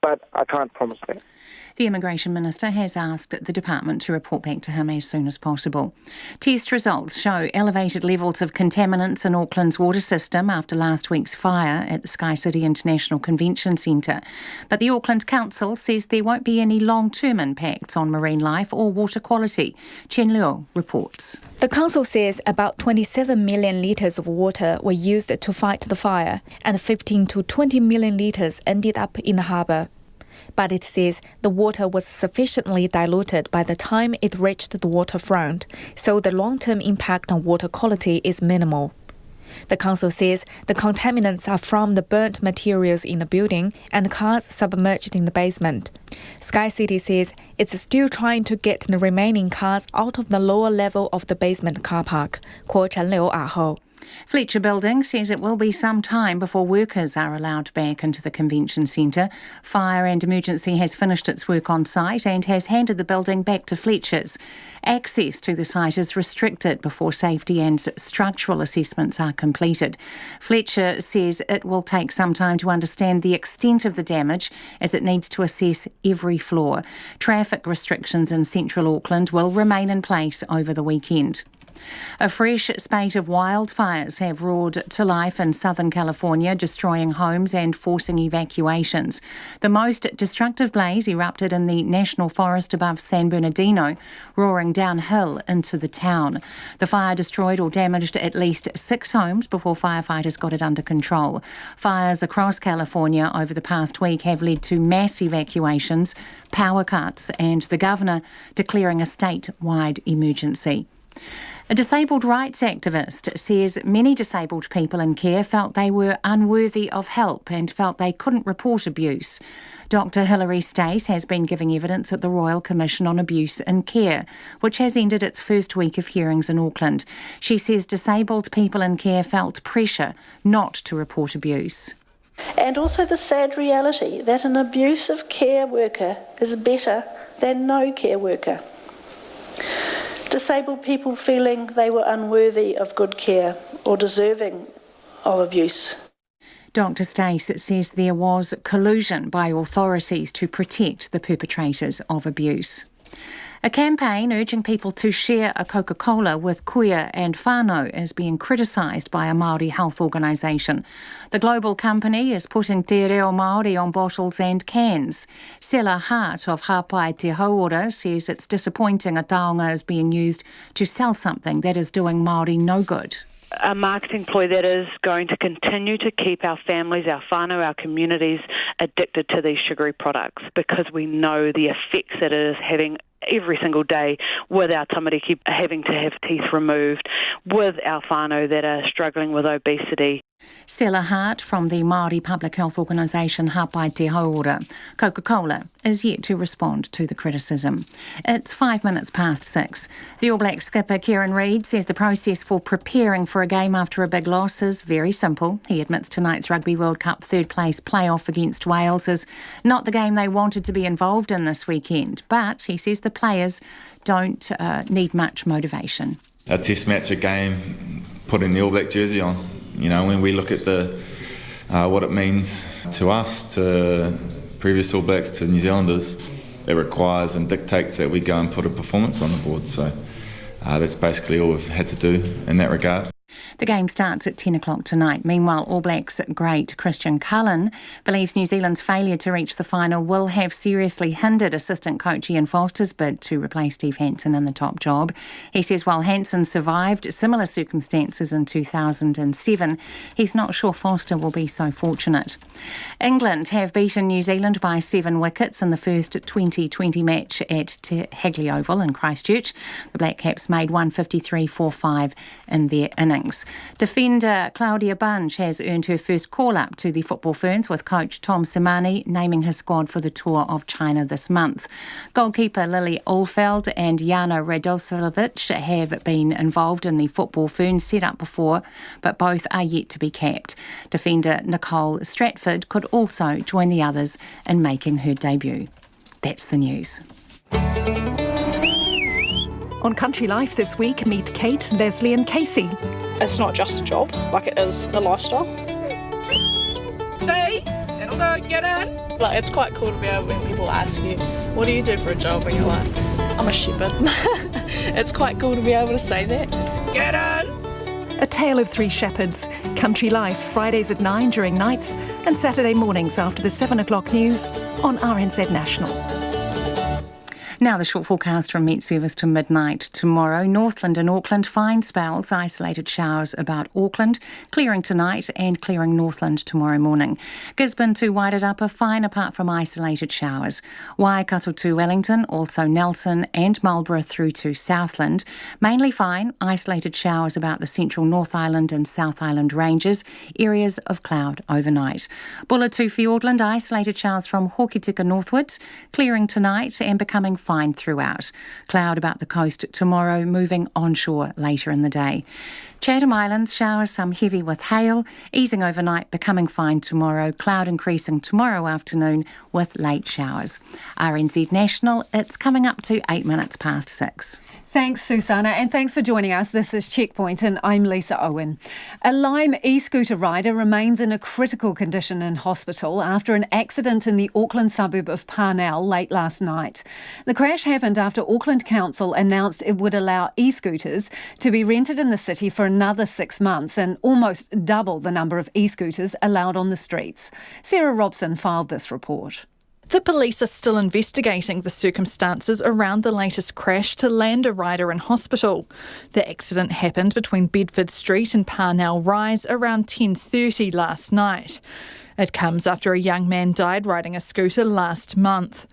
[SPEAKER 21] but I can't promise that.
[SPEAKER 2] The Immigration Minister has asked the department to report back to him as soon as possible. Test results show elevated levels of contaminants in Auckland's water system after last week's fire at the Sky City International Convention Centre. But the Auckland Council says there won't be any long-term impacts on marine life or water quality. Chen Liu reports.
[SPEAKER 26] The council says about 27 million litres of water were used to fight the fire and 15 to 20 million litres ended up in the harbour. But it says the water was sufficiently diluted by the time it reached the waterfront, so the long-term impact on water quality is minimal. The council says the contaminants are from the burnt materials in the building and cars submerged in the basement. Sky City says it's still trying to get the remaining cars out of the lower level of the basement car park. Kuo Chen Liu Ho.
[SPEAKER 2] Fletcher Building says it will be some time before workers are allowed back into the convention centre. Fire and Emergency has finished its work on site and has handed the building back to Fletcher's. Access to the site is restricted before safety and structural assessments are completed. Fletcher says it will take some time to understand the extent of the damage as it needs to assess every floor. Traffic restrictions in central Auckland will remain in place over the weekend. A fresh spate of wildfires have roared to life in Southern California, destroying homes and forcing evacuations. The most destructive blaze erupted in the national forest above San Bernardino, roaring downhill into the town. The fire destroyed or damaged at least 6 homes before firefighters got it under control. Fires across California over the past week have led to mass evacuations, power cuts, and the governor declaring a statewide emergency. A disabled rights activist says many disabled people in care felt they were unworthy of help and felt they couldn't report abuse. Dr Hilary Stace has been giving evidence at the Royal Commission on Abuse in Care, which has ended its first week of hearings in Auckland. She says disabled people in care felt pressure not to report abuse.
[SPEAKER 14] And also the sad reality that an abusive care worker is better than no care worker. Disabled people feeling they were unworthy of good care or deserving of abuse.
[SPEAKER 2] Dr Stace says there was collusion by authorities to protect the perpetrators of abuse. A campaign urging people to share a Coca-Cola with kuia and whānau is being criticised by a Māori health organisation. The global company is putting te reo Māori on bottles and cans. Sela Hart of Hapai Te Hauora says it's disappointing a taonga is being used to sell something that is doing Māori no good.
[SPEAKER 3] A marketing ploy that is going to continue to keep our families, our whānau, our communities addicted to these sugary products, because we know the effects that it is having every single day with our tamariki having to have teeth removed, with our whānau that are struggling with obesity.
[SPEAKER 2] Sela Hart from the Māori public health organisation Hapai Te Hauora. Coca-Cola is yet to respond to the criticism. It's 6:05. The All Black skipper Kieran Reid says the process for preparing for a game after a big loss is very simple. He admits tonight's Rugby World Cup third place playoff against Wales is not the game they wanted to be involved in this weekend, but he says the players don't need much motivation.
[SPEAKER 8] A test match, a game, putting the All Black jersey on. You know, when we look at the what it means to us, to previous All Blacks, to New Zealanders, it requires and dictates that we go and put a performance on the board. So that's basically all we've had to do in that regard.
[SPEAKER 2] The game starts at 10 o'clock tonight. Meanwhile, All Blacks great Christian Cullen believes New Zealand's failure to reach the final will have seriously hindered assistant coach Ian Foster's bid to replace Steve Hansen in the top job. He says while Hansen survived similar circumstances in 2007, he's not sure Foster will be so fortunate. England have beaten New Zealand by 7 wickets in the first 2020 match at Hagley Oval in Christchurch. The Black Caps made 153 for 5 in their innings. Defender Claudia Bunge has earned her first call-up to the Football Ferns, with coach Tom Simani naming his squad for the tour of China this month. Goalkeeper Lily Ulfeld and Jana Radosevic have been involved in the Football Ferns set-up before, but both are yet to be capped. Defender Nicole Stratford could also join the others in making her debut. That's the news.
[SPEAKER 26] On Country Life this week, meet Kate, Leslie and Casey.
[SPEAKER 10] It's not just a job, like it is a lifestyle. Stay, that'll go, get in. Like, it's quite cool to be able, when people ask you, what do you do for a job? And you're like, I'm a shepherd. It's quite cool to be able to say that. Get in.
[SPEAKER 26] A Tale of Three Shepherds. Country Life, Fridays at 9 during nights and Saturday mornings after the 7 o'clock news on RNZ National.
[SPEAKER 2] Now the short forecast from Met Service to midnight tomorrow. Northland and Auckland, fine spells, isolated showers about Auckland, clearing tonight and clearing Northland tomorrow morning. Gisborne to Wairarapa, fine apart from isolated showers. Waikato to Wellington, also Nelson and Marlborough through to Southland. Mainly fine, isolated showers about the central North Island and South Island ranges, areas of cloud overnight. Bulla to Fiordland, isolated showers from Hokitika northwards, clearing tonight and becoming fine throughout. Cloud about the coast tomorrow, moving onshore later in the day. Chatham Islands, showers, some heavy with hail, easing overnight, becoming fine tomorrow, cloud increasing tomorrow afternoon with late showers. RNZ National, it's coming up to 8 minutes past 6.
[SPEAKER 5] Thanks, Susanna, and thanks for joining us. This is Checkpoint and I'm Lisa Owen. A Lime e-scooter rider remains in a critical condition in hospital after an accident in the Auckland suburb of Parnell late last night. The crash happened after Auckland Council announced it would allow e-scooters to be rented in the city for another 6 months and almost double the number of e-scooters allowed on the streets. Sarah Robson filed this report.
[SPEAKER 22] The police are still investigating the circumstances around the latest crash to land a rider in hospital. The accident happened between Bedford Street and Parnell Rise around 10:30 last night. It comes after a young man died riding a scooter last month.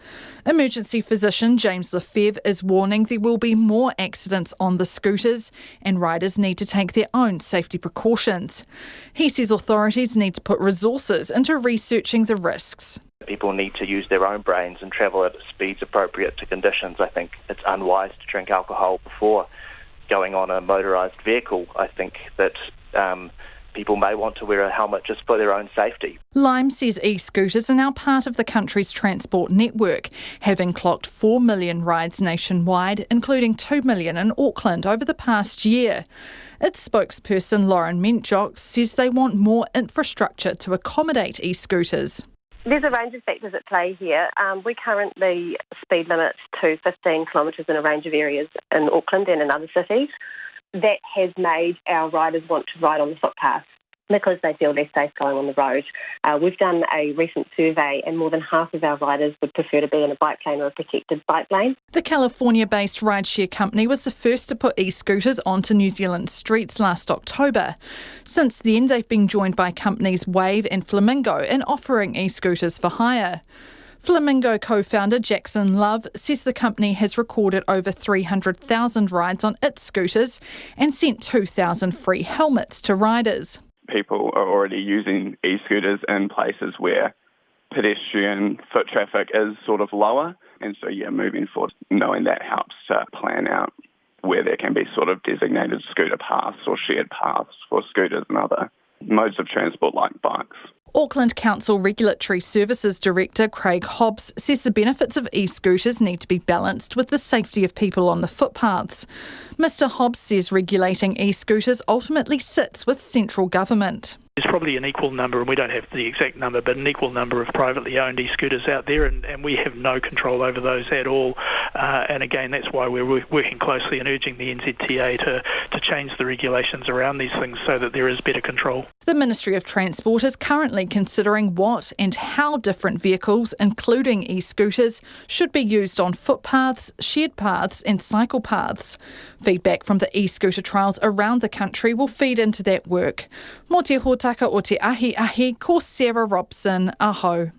[SPEAKER 22] Emergency physician James Lefebvre is warning there will be more accidents on the scooters and riders need to take their own safety precautions. He says authorities need to put resources into researching the risks.
[SPEAKER 18] People need to use their own brains and travel at speeds appropriate to conditions. I think it's unwise to drink alcohol before going on a motorised vehicle. I think that
[SPEAKER 9] people may want to wear a helmet just for their own safety.
[SPEAKER 22] Lime says e-scooters are now part of the country's transport network, having clocked 4 million rides nationwide, including 2 million in Auckland over the past year. Its spokesperson Lauren Mentjock says they want more infrastructure to accommodate e-scooters.
[SPEAKER 11] There's a range of factors at play here. We currently speed limit to 15 kilometres in a range of areas in Auckland and in other cities. That has made our riders want to ride on the footpath because they feel less safe going on the road. We've done a recent survey and more than half of our riders would prefer to be in a bike lane or a protected bike lane.
[SPEAKER 22] The California-based rideshare company was the first to put e-scooters onto New Zealand streets last October. Since then, they've been joined by companies Wave and Flamingo in offering e-scooters for hire. Flamingo co-founder Jackson Love says the company has recorded over 300,000 rides on its scooters and sent 2,000 free helmets to riders.
[SPEAKER 13] People are already using e-scooters in places where pedestrian foot traffic is sort of lower. And so, moving forward, knowing that helps to plan out where there can be sort of designated scooter paths or shared paths for scooters and other modes of transport like bikes.
[SPEAKER 22] Auckland Council Regulatory Services Director Craig Hobbs says the benefits of e-scooters need to be balanced with the safety of people on the footpaths. Mr Hobbs says regulating e-scooters ultimately sits with central government.
[SPEAKER 15] There's probably an equal number, and we don't have the exact number, but an equal number of privately owned e-scooters out there, and we have no control over those at all. And again, that's why we're working closely and urging the NZTA to change the regulations around these things so that there is better control.
[SPEAKER 22] The Ministry of Transport is currently considering what and how different vehicles, including e-scooters, should be used on footpaths, shared paths and cycle paths. Feedback from the e-scooter trials around the country will feed into that work. Mō te hōtaka o te ahi, ko Sarah Robson, aho.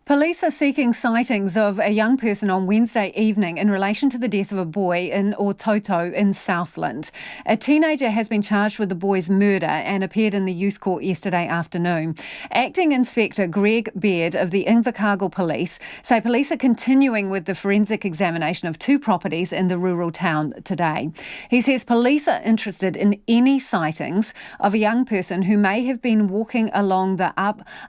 [SPEAKER 5] Police are seeking sightings of a young person on Wednesday evening in relation to the death of a boy in Ōtauto in Southland. A teenager has been charged with the boy's murder and appeared in the youth court yesterday afternoon. Acting Inspector Greg Baird of the Invercargill Police say police are continuing with the forensic examination of 2 properties in the rural town today. He says police are interested in any sightings of a young person who may have been walking along the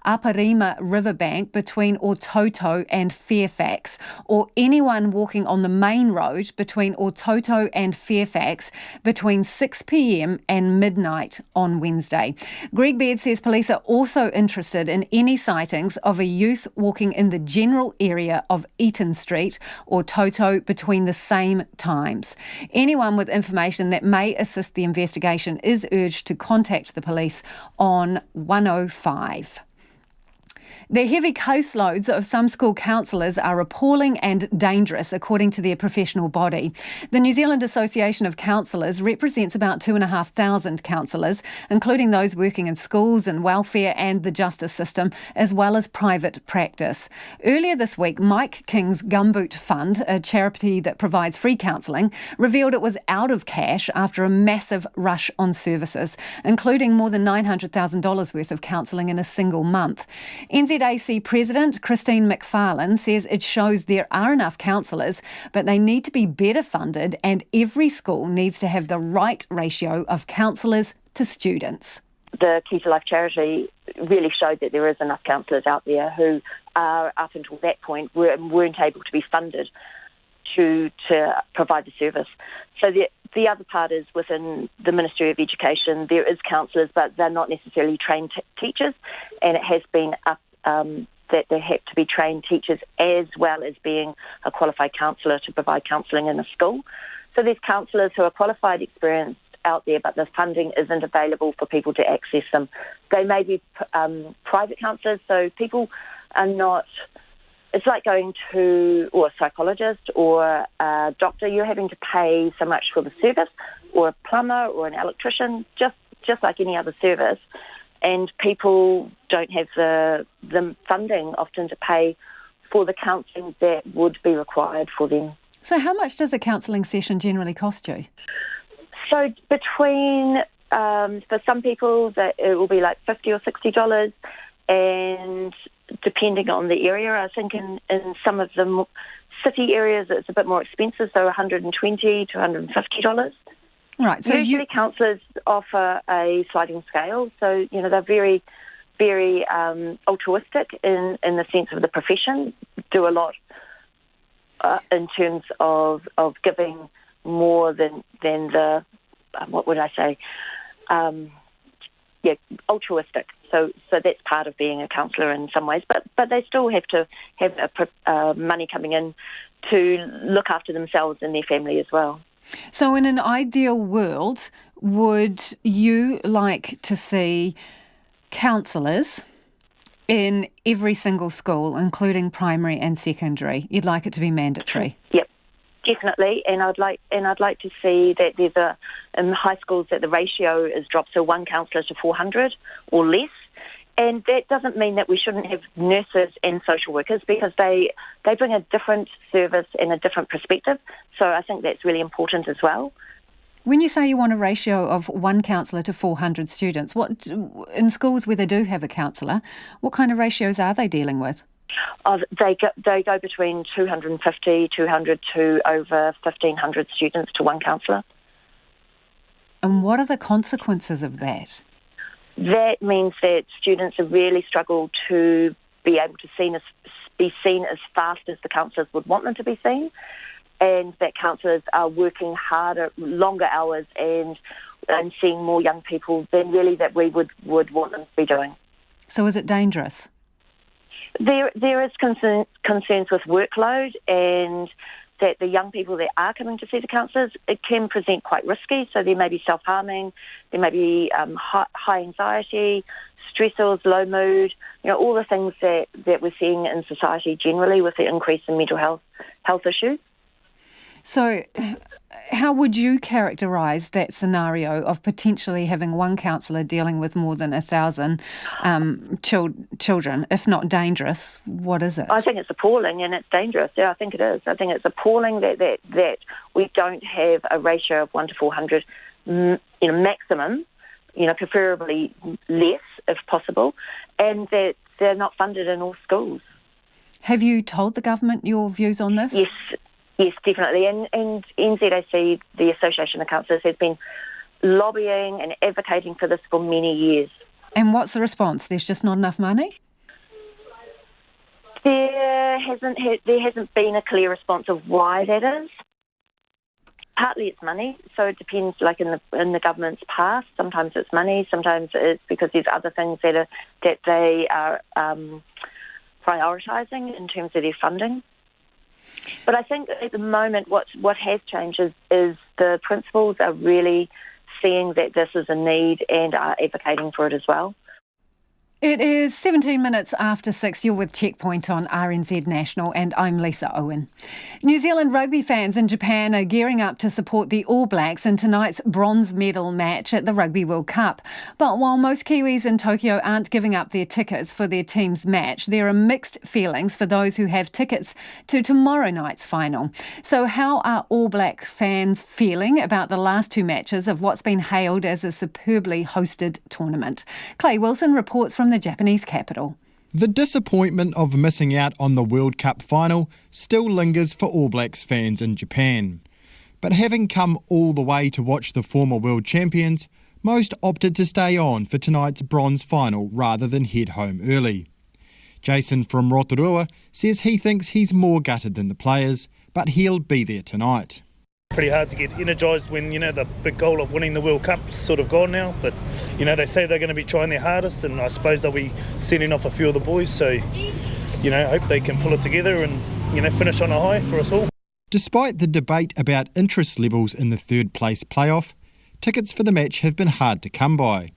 [SPEAKER 5] Aparima riverbank between Ōtauto and Fairfax, or anyone walking on the main road between Ōtauto and Fairfax between 6 p.m. and midnight on Wednesday. Greg Baird says police are also interested in any sightings of a youth walking in the general area of Eaton Street or Ōtauto between the same times. Anyone with information that may assist the investigation is urged to contact the police on 105. The heavy caseloads of some school counsellors are appalling and dangerous, according to their professional body. The New Zealand Association of Counsellors represents about 2,500 counsellors, including those working in schools and welfare and the justice system, as well as private practice. Earlier this week, Mike King's Gumboot Fund, a charity that provides free counselling, revealed it was out of cash after a massive rush on services, including more than $900,000 worth of counselling in a single month. NZAC President Christine McFarlane says it shows there are enough counsellors, but they need to be better funded and every school needs to have the right ratio of counsellors to students.
[SPEAKER 23] The Key to Life charity really showed that there is enough counsellors out there who are, up until that point, weren't able to be funded to provide the service. So the other part is within the Ministry of Education, there is counsellors, but they're not necessarily trained teachers, and it has been up that they have to be trained teachers as well as being a qualified counsellor to provide counselling in a school. So there's counsellors who are qualified, experienced out there, but the funding isn't available for people to access them. They may be private counsellors, so people are not... It's like going to a psychologist or a doctor. You're having to pay so much for the service, or a plumber or an electrician, just like any other service. And people don't have the funding often to pay for the counselling that would be required for them.
[SPEAKER 5] So how much does a counselling session generally cost you?
[SPEAKER 23] So between, for some people, that it will be like $50 or $60, and depending on the area, I think in some of the city areas it's a bit more expensive, so $120 to $150.
[SPEAKER 5] Right. So
[SPEAKER 23] usually counsellors offer a sliding scale, so they're very, very altruistic in the sense of the profession. Do a lot in terms of giving more than the what would I say? Altruistic. So that's part of being a counsellor in some ways, but they still have to have money coming in to look after themselves and their family as well.
[SPEAKER 5] So in an ideal world, would you like to see counsellors in every single school, including primary and secondary? You'd like it to be mandatory?
[SPEAKER 23] Yep, definitely. And I'd like to see that there's in high schools that the ratio is dropped, so 1 counsellor to 400 or less. And that doesn't mean that we shouldn't have nurses and social workers, because they bring a different service and a different perspective. So I think that's really important as well.
[SPEAKER 5] When you say you want a ratio of 1 counsellor to 400 students, what in schools where they do have a counsellor, what kind of ratios are they dealing with?
[SPEAKER 23] They go between 250, 200 to over 1,500 students to 1 counsellor.
[SPEAKER 5] And what are the consequences of that?
[SPEAKER 23] That means that students have really struggled to be able to be seen as fast as the counsellors would want them to be seen, and that counsellors are working harder, longer hours, and seeing more young people than really that we would want them to be doing.
[SPEAKER 5] So is it dangerous?
[SPEAKER 23] There is concerns with workload, and that the young people that are coming to see the counsellors, it can present quite risky. So there may be self-harming, there may be high anxiety, stressors, low mood, all the things that we're seeing in society generally with the increase in mental health issues.
[SPEAKER 5] So how would you characterise that scenario of potentially having 1 counsellor dealing with more than 1,000 children? If not dangerous, what is it?
[SPEAKER 23] I think it's appalling and it's dangerous. Yeah, I think it is. I think it's appalling that we don't have a ratio of 1 to 400, maximum, preferably less if possible, and that they're not funded in all schools.
[SPEAKER 5] Have you told the government your views on this?
[SPEAKER 23] Yes, definitely. And NZAC, the Association of Counsellors, has been lobbying and advocating for this for many years.
[SPEAKER 5] And what's the response? There's just not enough money?
[SPEAKER 23] There hasn't been a clear response of why that is. Partly it's money, so it depends. Like in the government's past, sometimes it's money, sometimes it's because there's other things that they are prioritising in terms of their funding. But I think at the moment what has changed is the principals are really seeing that this is a need and are advocating for it as well.
[SPEAKER 5] It is 17 minutes after 6. You're with Checkpoint on RNZ National, and I'm Lisa Owen. New Zealand rugby fans in Japan are gearing up to support the All Blacks in tonight's bronze medal match at the Rugby World Cup. But while most Kiwis in Tokyo aren't giving up their tickets for their team's match, there are mixed feelings for those who have tickets to tomorrow night's final. So how are All Black fans feeling about the last 2 matches of what's been hailed as a superbly hosted tournament? Clay Wilson reports from the Japanese capital.
[SPEAKER 7] The disappointment of missing out on the World Cup final still lingers for All Blacks fans in Japan. But having come all the way to watch the former world champions, most opted to stay on for tonight's bronze final rather than head home early. Jason from Rotorua says he thinks he's more gutted than the players, but he'll be there tonight.
[SPEAKER 12] Pretty hard to get energised when, the big goal of winning the World Cup's sort of gone now. But, they say they're going to be trying their hardest, and I suppose they'll be sending off a few of the boys. So, I hope they can pull it together and, finish on a high for us all.
[SPEAKER 7] Despite the debate about interest levels in the third place playoff, tickets for the match have been hard to come by.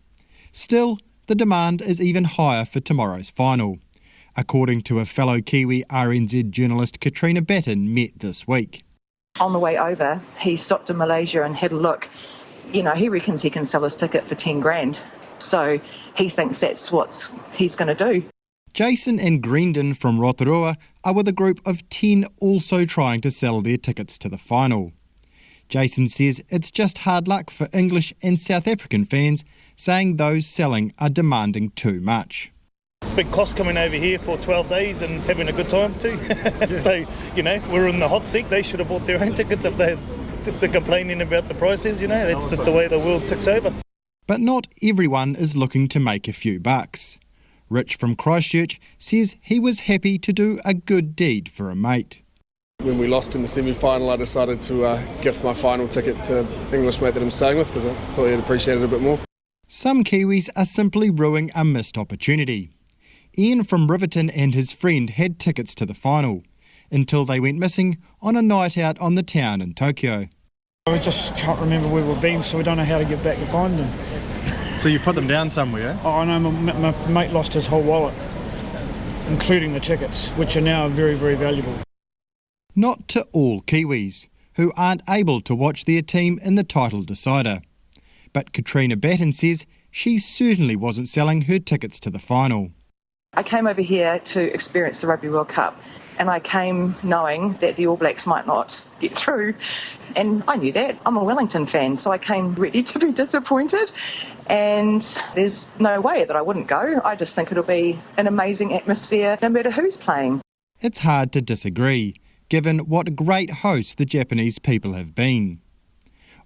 [SPEAKER 7] Still, the demand is even higher for tomorrow's final, according to a fellow Kiwi RNZ journalist Katrina Batten met this week.
[SPEAKER 16] On the way over, he stopped in Malaysia and had a look. He reckons he can sell his ticket for 10 grand. So he thinks that's what he's going to do.
[SPEAKER 7] Jason and Grendon from Rotorua are with a group of 10 also trying to sell their tickets to the final. Jason says it's just hard luck for English and South African fans, saying those selling are demanding too much.
[SPEAKER 12] Big cost coming over here for 12 days and having a good time too. So, we're in the hot seat. They should have bought their own tickets if they if they're complaining about the prices, that's just the way the world ticks over.
[SPEAKER 7] But not everyone is looking to make a few bucks. Rich from Christchurch says he was happy to do a good deed for a mate.
[SPEAKER 1] When we lost in the semi-final, I decided to gift my final ticket to the English mate that I'm staying with because I thought he'd appreciate it a bit more.
[SPEAKER 7] Some Kiwis are simply ruining a missed opportunity. Ian from Riverton and his friend had tickets to the final, until they went missing on a night out on the town in Tokyo.
[SPEAKER 17] We just can't remember where we've been, so we don't know how to get back to find them.
[SPEAKER 7] So you put them down somewhere?
[SPEAKER 17] Oh, I know, my mate lost his whole wallet, including the tickets, which are now very, very valuable.
[SPEAKER 7] Not to all Kiwis, who aren't able to watch their team in the title decider. But Katrina Batten says she certainly wasn't selling her tickets to the final.
[SPEAKER 16] I came over here to experience the Rugby World Cup, and I came knowing that the All Blacks might not get through, and I knew that. I'm a Wellington fan, so I came ready to be disappointed, and there's no way that I wouldn't go. I just think it'll be an amazing atmosphere no matter who's playing.
[SPEAKER 7] It's hard to disagree, given what great hosts the Japanese people have been.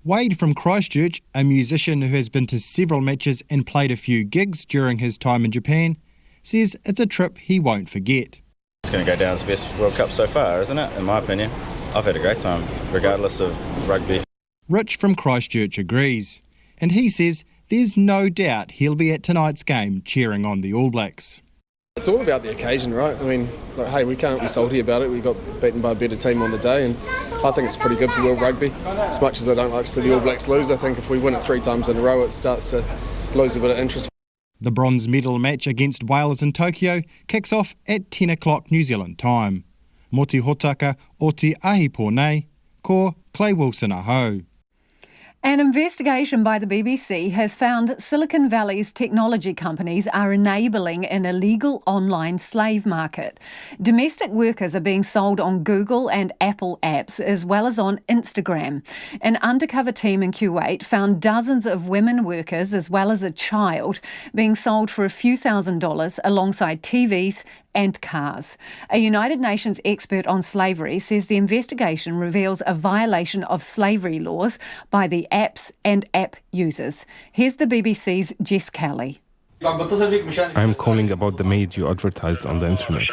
[SPEAKER 7] Wade from Christchurch, a musician who has been to several matches and played a few gigs during his time in Japan, says it's a trip he won't forget.
[SPEAKER 19] It's going to go down as the best World Cup so far, isn't it? In my opinion. I've had a great time, regardless of rugby.
[SPEAKER 7] Rich from Christchurch agrees, and he says there's no doubt he'll be at tonight's game cheering on the All Blacks.
[SPEAKER 1] It's all about the occasion, right? I mean, hey, we can't be salty about it. We got beaten by a better team on the day, and I think it's pretty good for world rugby. As much as I don't like to see the All Blacks lose, I think if we win it 3 times in a row, it starts to lose a bit of interest.
[SPEAKER 7] The bronze medal match against Wales in Tokyo kicks off at 10 o'clock New Zealand time. Moti hotaka o te ahi pōnei, ko Clay Wilson aho.
[SPEAKER 5] An investigation by the BBC has found Silicon Valley's technology companies are enabling an illegal online slave market. Domestic workers are being sold on Google and Apple apps as well as on Instagram. An undercover team in Kuwait found dozens of women workers as well as a child being sold for a few $1,000s alongside TVs and cars. A United Nations expert on slavery says the investigation reveals a violation of slavery laws by the apps and app users. Here's the BBC's Jess Kelly.
[SPEAKER 20] I'm calling about the maid you advertised on the internet.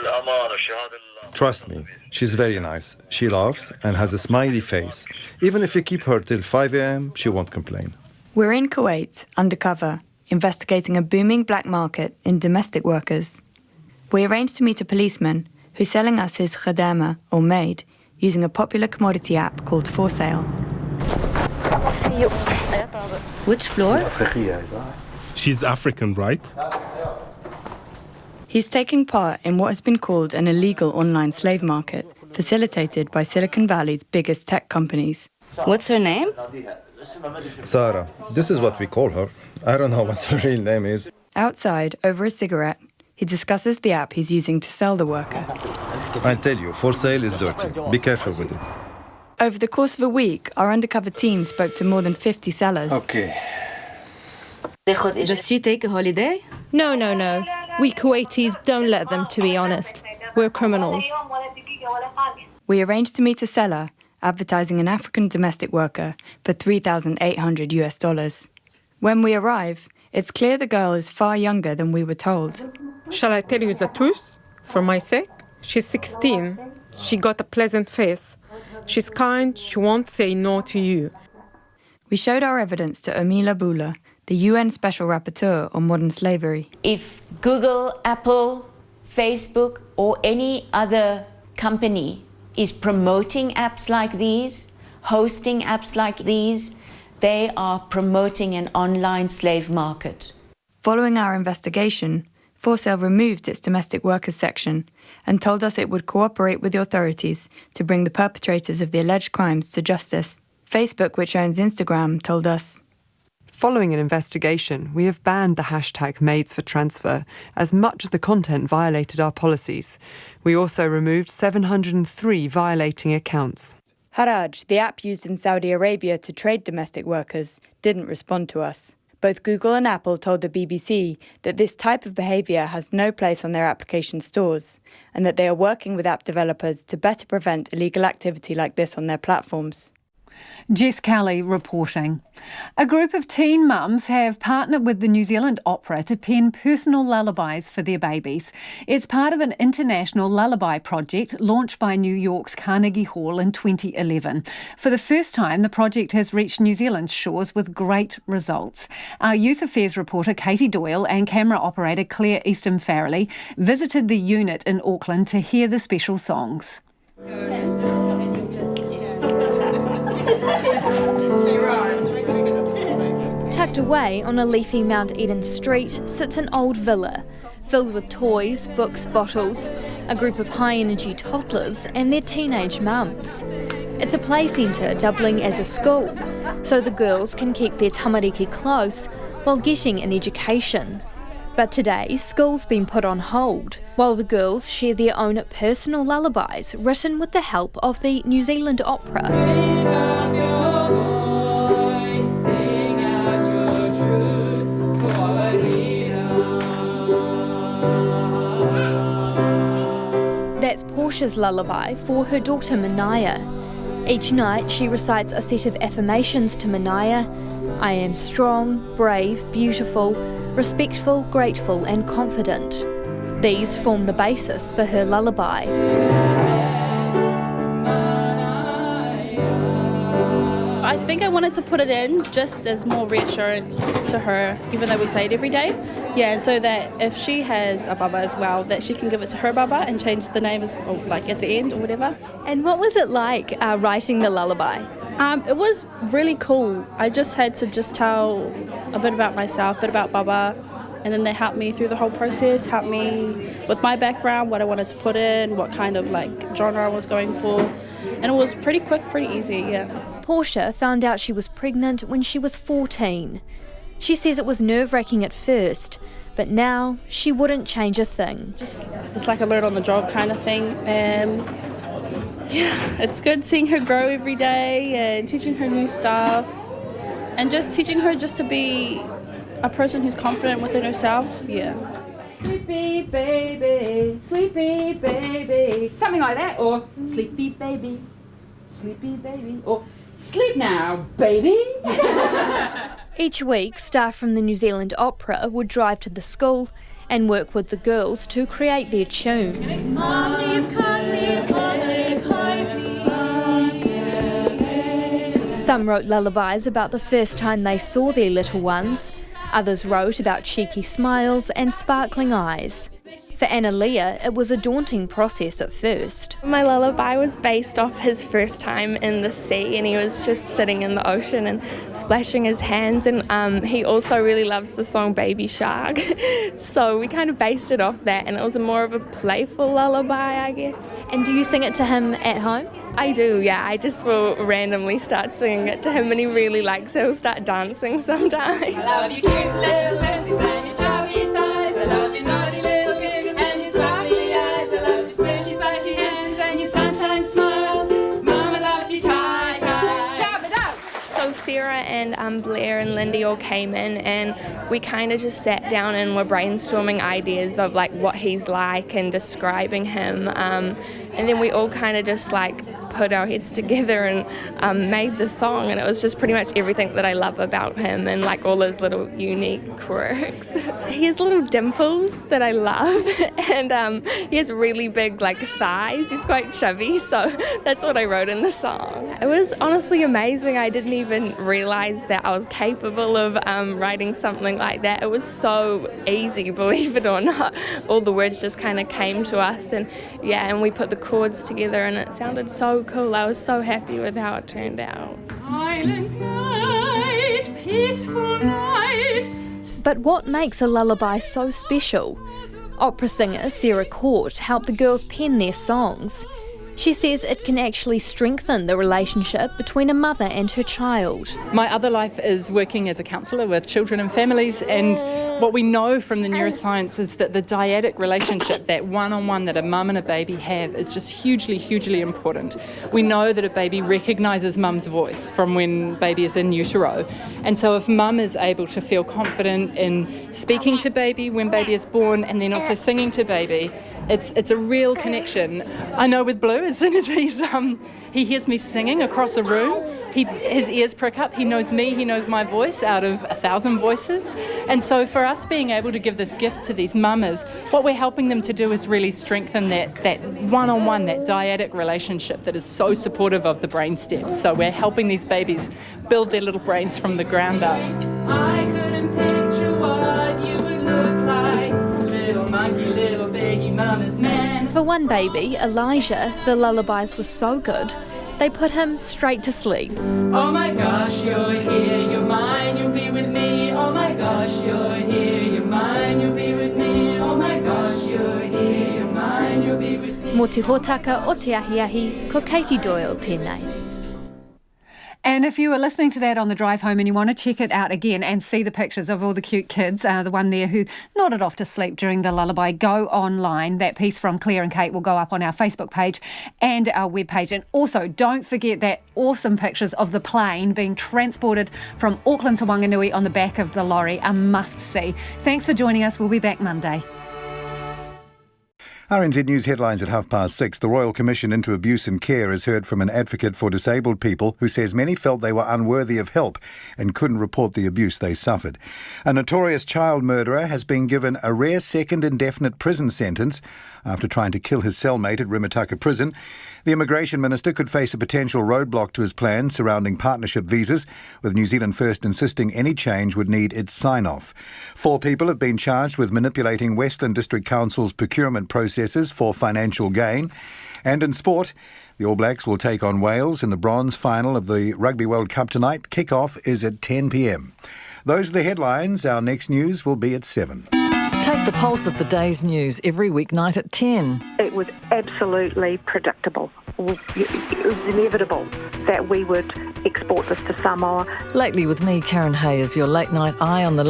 [SPEAKER 24] Trust me, she's very nice. She laughs and has a smiley face. Even if you keep her till 5 a.m, she won't complain.
[SPEAKER 25] We're in Kuwait, undercover, investigating a booming black market in domestic workers. We arranged to meet a policeman who's selling us his khadama, or maid, using a popular commodity app called For Sale. Which floor?
[SPEAKER 20] She's African, right?
[SPEAKER 25] He's taking part in what has been called an illegal online slave market, facilitated by Silicon Valley's biggest tech companies. What's her name?
[SPEAKER 24] Sarah, this is what we call her. I don't know what her real name is.
[SPEAKER 25] Outside, over a cigarette, he discusses the app he's using to sell the worker.
[SPEAKER 24] I tell you, For Sale is dirty. Be careful with it.
[SPEAKER 25] Over the course of a week, our undercover team spoke to more than 50 sellers.
[SPEAKER 24] Okay.
[SPEAKER 25] Does she take a holiday?
[SPEAKER 27] No. We Kuwaitis don't let them, to be honest. We're criminals.
[SPEAKER 25] We arranged to meet a seller advertising an African domestic worker for $3,800. When we arrive, it's clear the girl is far younger than we were told.
[SPEAKER 28] Shall I tell you the truth? For my sake? She's 16. She got a pleasant face. She's kind. She won't say no to you.
[SPEAKER 25] We showed our evidence to Omila Bula, the UN Special Rapporteur on modern slavery.
[SPEAKER 29] If Google, Apple, Facebook, or any other company is promoting apps like these, hosting apps like these, they are promoting an online slave market.
[SPEAKER 25] Following our investigation, For Sale removed its domestic workers section and told us it would cooperate with the authorities to bring the perpetrators of the alleged crimes to justice. Facebook, which owns Instagram, told us,
[SPEAKER 30] following an investigation, we have banned the hashtag #MaidsForTransfer as much of the content violated our policies. We also removed 703 violating accounts.
[SPEAKER 25] Haraj, the app used in Saudi Arabia to trade domestic workers, didn't respond to us. Both Google and Apple told the BBC that this type of behaviour has no place on their application stores and that they are working with app developers to better prevent illegal activity like this on their platforms.
[SPEAKER 5] Jess Kelly reporting. A group of teen mums have partnered with the New Zealand Opera to pen personal lullabies for their babies. It's part of an international lullaby project launched by New York's Carnegie Hall in 2011. For the first time, the project has reached New Zealand's shores with great results. Our Youth Affairs reporter Katie Doyle and camera operator Claire Easton-Farrelly visited the unit in Auckland to hear the special songs.
[SPEAKER 27] Tucked away on a leafy Mount Eden street sits an old villa, filled with toys, books, bottles, a group of high-energy toddlers and their teenage mums. It's a play centre doubling as a school, so the girls can keep their tamariki close while getting an education. But today, school's been put on hold, while the girls share their own personal lullabies written with the help of the New Zealand Opera. That's Portia's lullaby for her daughter Manaya. Each night she recites a set of affirmations to Manaya. I am strong, brave, beautiful, respectful, grateful and confident. These form the basis for her lullaby.
[SPEAKER 2] I think I wanted to put it in just as more reassurance to her, even though we say it every day. Yeah, and so that if she has a baba as well, that she can give it to her baba and change the name as, like at the end or whatever.
[SPEAKER 27] And what was it like writing the lullaby?
[SPEAKER 2] It was really cool. I just had to tell a bit about myself, a bit about baba, and then they helped me through the whole process, helped me with my background, what I wanted to put in, what kind of genre I was going for. And it was pretty quick, pretty easy, yeah.
[SPEAKER 27] Portia found out she was pregnant when she was 14. She says it was nerve-wracking at first, but now she wouldn't change a thing.
[SPEAKER 2] It's like a learn-on-the-job kind of thing. Yeah, it's good seeing her grow every day and teaching her new stuff and just teaching her just to be a person who's confident within herself, yeah.
[SPEAKER 3] Sleepy baby, something like that, or sleepy baby, or sleep now, baby.
[SPEAKER 27] Each week, staff from the New Zealand Opera would drive to the school and work with the girls to create their tune. Some wrote lullabies about the first time they saw their little ones. Others wrote about cheeky smiles and sparkling eyes. For Anna Leah, it was a daunting process at first.
[SPEAKER 4] My lullaby was based off his first time in the sea, and he was just sitting in the ocean and splashing his hands, and he also really loves the song Baby Shark. So we kind of based it off that, and it was more of a playful lullaby, I guess.
[SPEAKER 27] And do you sing it to him at home?
[SPEAKER 4] I do, yeah. I just will randomly start singing it to him, and he really likes it. He'll start dancing sometimes.
[SPEAKER 3] I love you cute little babies and your chubby thighs. I love you naughty little kids and your sparkly eyes. I love your squishy splashy hands and your sunshine smile. Mama loves you tight, tight. Chop it up!
[SPEAKER 4] So Sarah and Blair and Lindy all came in, and we kind of just sat down and were brainstorming ideas of what he's like and describing him. And then we all kind of just put our heads together and made the song, and it was just pretty much everything that I love about him and all his little unique quirks. He has little dimples that I love, and he has really big thighs. He's quite chubby, so that's what I wrote in the song. It was honestly amazing. I didn't even realize that I was capable of writing something like that. It was so easy, believe it or not. All the words just kind of came to us, and we put the chords together, and it sounded so cool. I was so happy with how it turned out.
[SPEAKER 3] Silent night, peaceful night.
[SPEAKER 27] But what makes a lullaby so special? Opera singer Sarah Court helped the girls pen their songs. She says it can actually strengthen the relationship between a mother and her child.
[SPEAKER 6] My other life is working as a counsellor with children and families, and what we know from the neuroscience is that the dyadic relationship, that one-on-one that a mum and a baby have, is just hugely, hugely important. We know that a baby recognises mum's voice from when baby is in utero, and so if mum is able to feel confident in speaking to baby when baby is born and then also singing to baby, it's a real connection. I know with Blue, as soon as he hears me singing across a room, his ears prick up. He knows me, he knows my voice out of 1,000 voices. And so for us being able to give this gift to these mamas, what we're helping them to do is really strengthen that one-on-one, that dyadic relationship that is so supportive of the brainstem. So we're helping these babies build their little brains from the ground up.
[SPEAKER 3] I couldn't picture what you would look like. Little monkey, little baby mama's man.
[SPEAKER 27] For one baby, Elijah, the lullabies were so good, they put him straight to sleep.
[SPEAKER 3] Oh my gosh, you're here, you're mine, you'll be with me. Oh my gosh, you're here, you're mine, you'll be with me. Oh my gosh, you're here, you're mine, you'll be with me.
[SPEAKER 27] Mō te hōtaka o te ahiahi, ko Katie Doyle tēnei.
[SPEAKER 5] And if you were listening to that on the drive home and you want to check it out again and see the pictures of all the cute kids, the one there who nodded off to sleep during the lullaby, go online. That piece from Claire and Kate will go up on our Facebook page and our webpage. And also, don't forget that awesome pictures of the plane being transported from Auckland to Wanganui on the back of the lorry. A must-see. Thanks for joining us. We'll be back Monday.
[SPEAKER 8] RNZ News headlines at 6:30. The Royal Commission into Abuse and Care has heard from an advocate for disabled people who says many felt they were unworthy of help and couldn't report the abuse they suffered. A notorious child murderer has been given a rare second indefinite prison sentence after trying to kill his cellmate at Rimutaka Prison. The Immigration Minister could face a potential roadblock to his plans surrounding partnership visas, with New Zealand First insisting any change would need its sign-off. 4 people have been charged with manipulating Westland District Council's procurement processes for financial gain. And in sport, the All Blacks will take on Wales in the bronze final of the Rugby World Cup tonight. Kick-off is at 10 p.m. Those are the headlines. Our next news will be at 7.
[SPEAKER 9] Take the pulse of the day's news every weeknight at 10.
[SPEAKER 10] It was absolutely predictable. It was inevitable that we would export this to Samoa.
[SPEAKER 9] Lately with me, Karen Hay, is your late night eye on the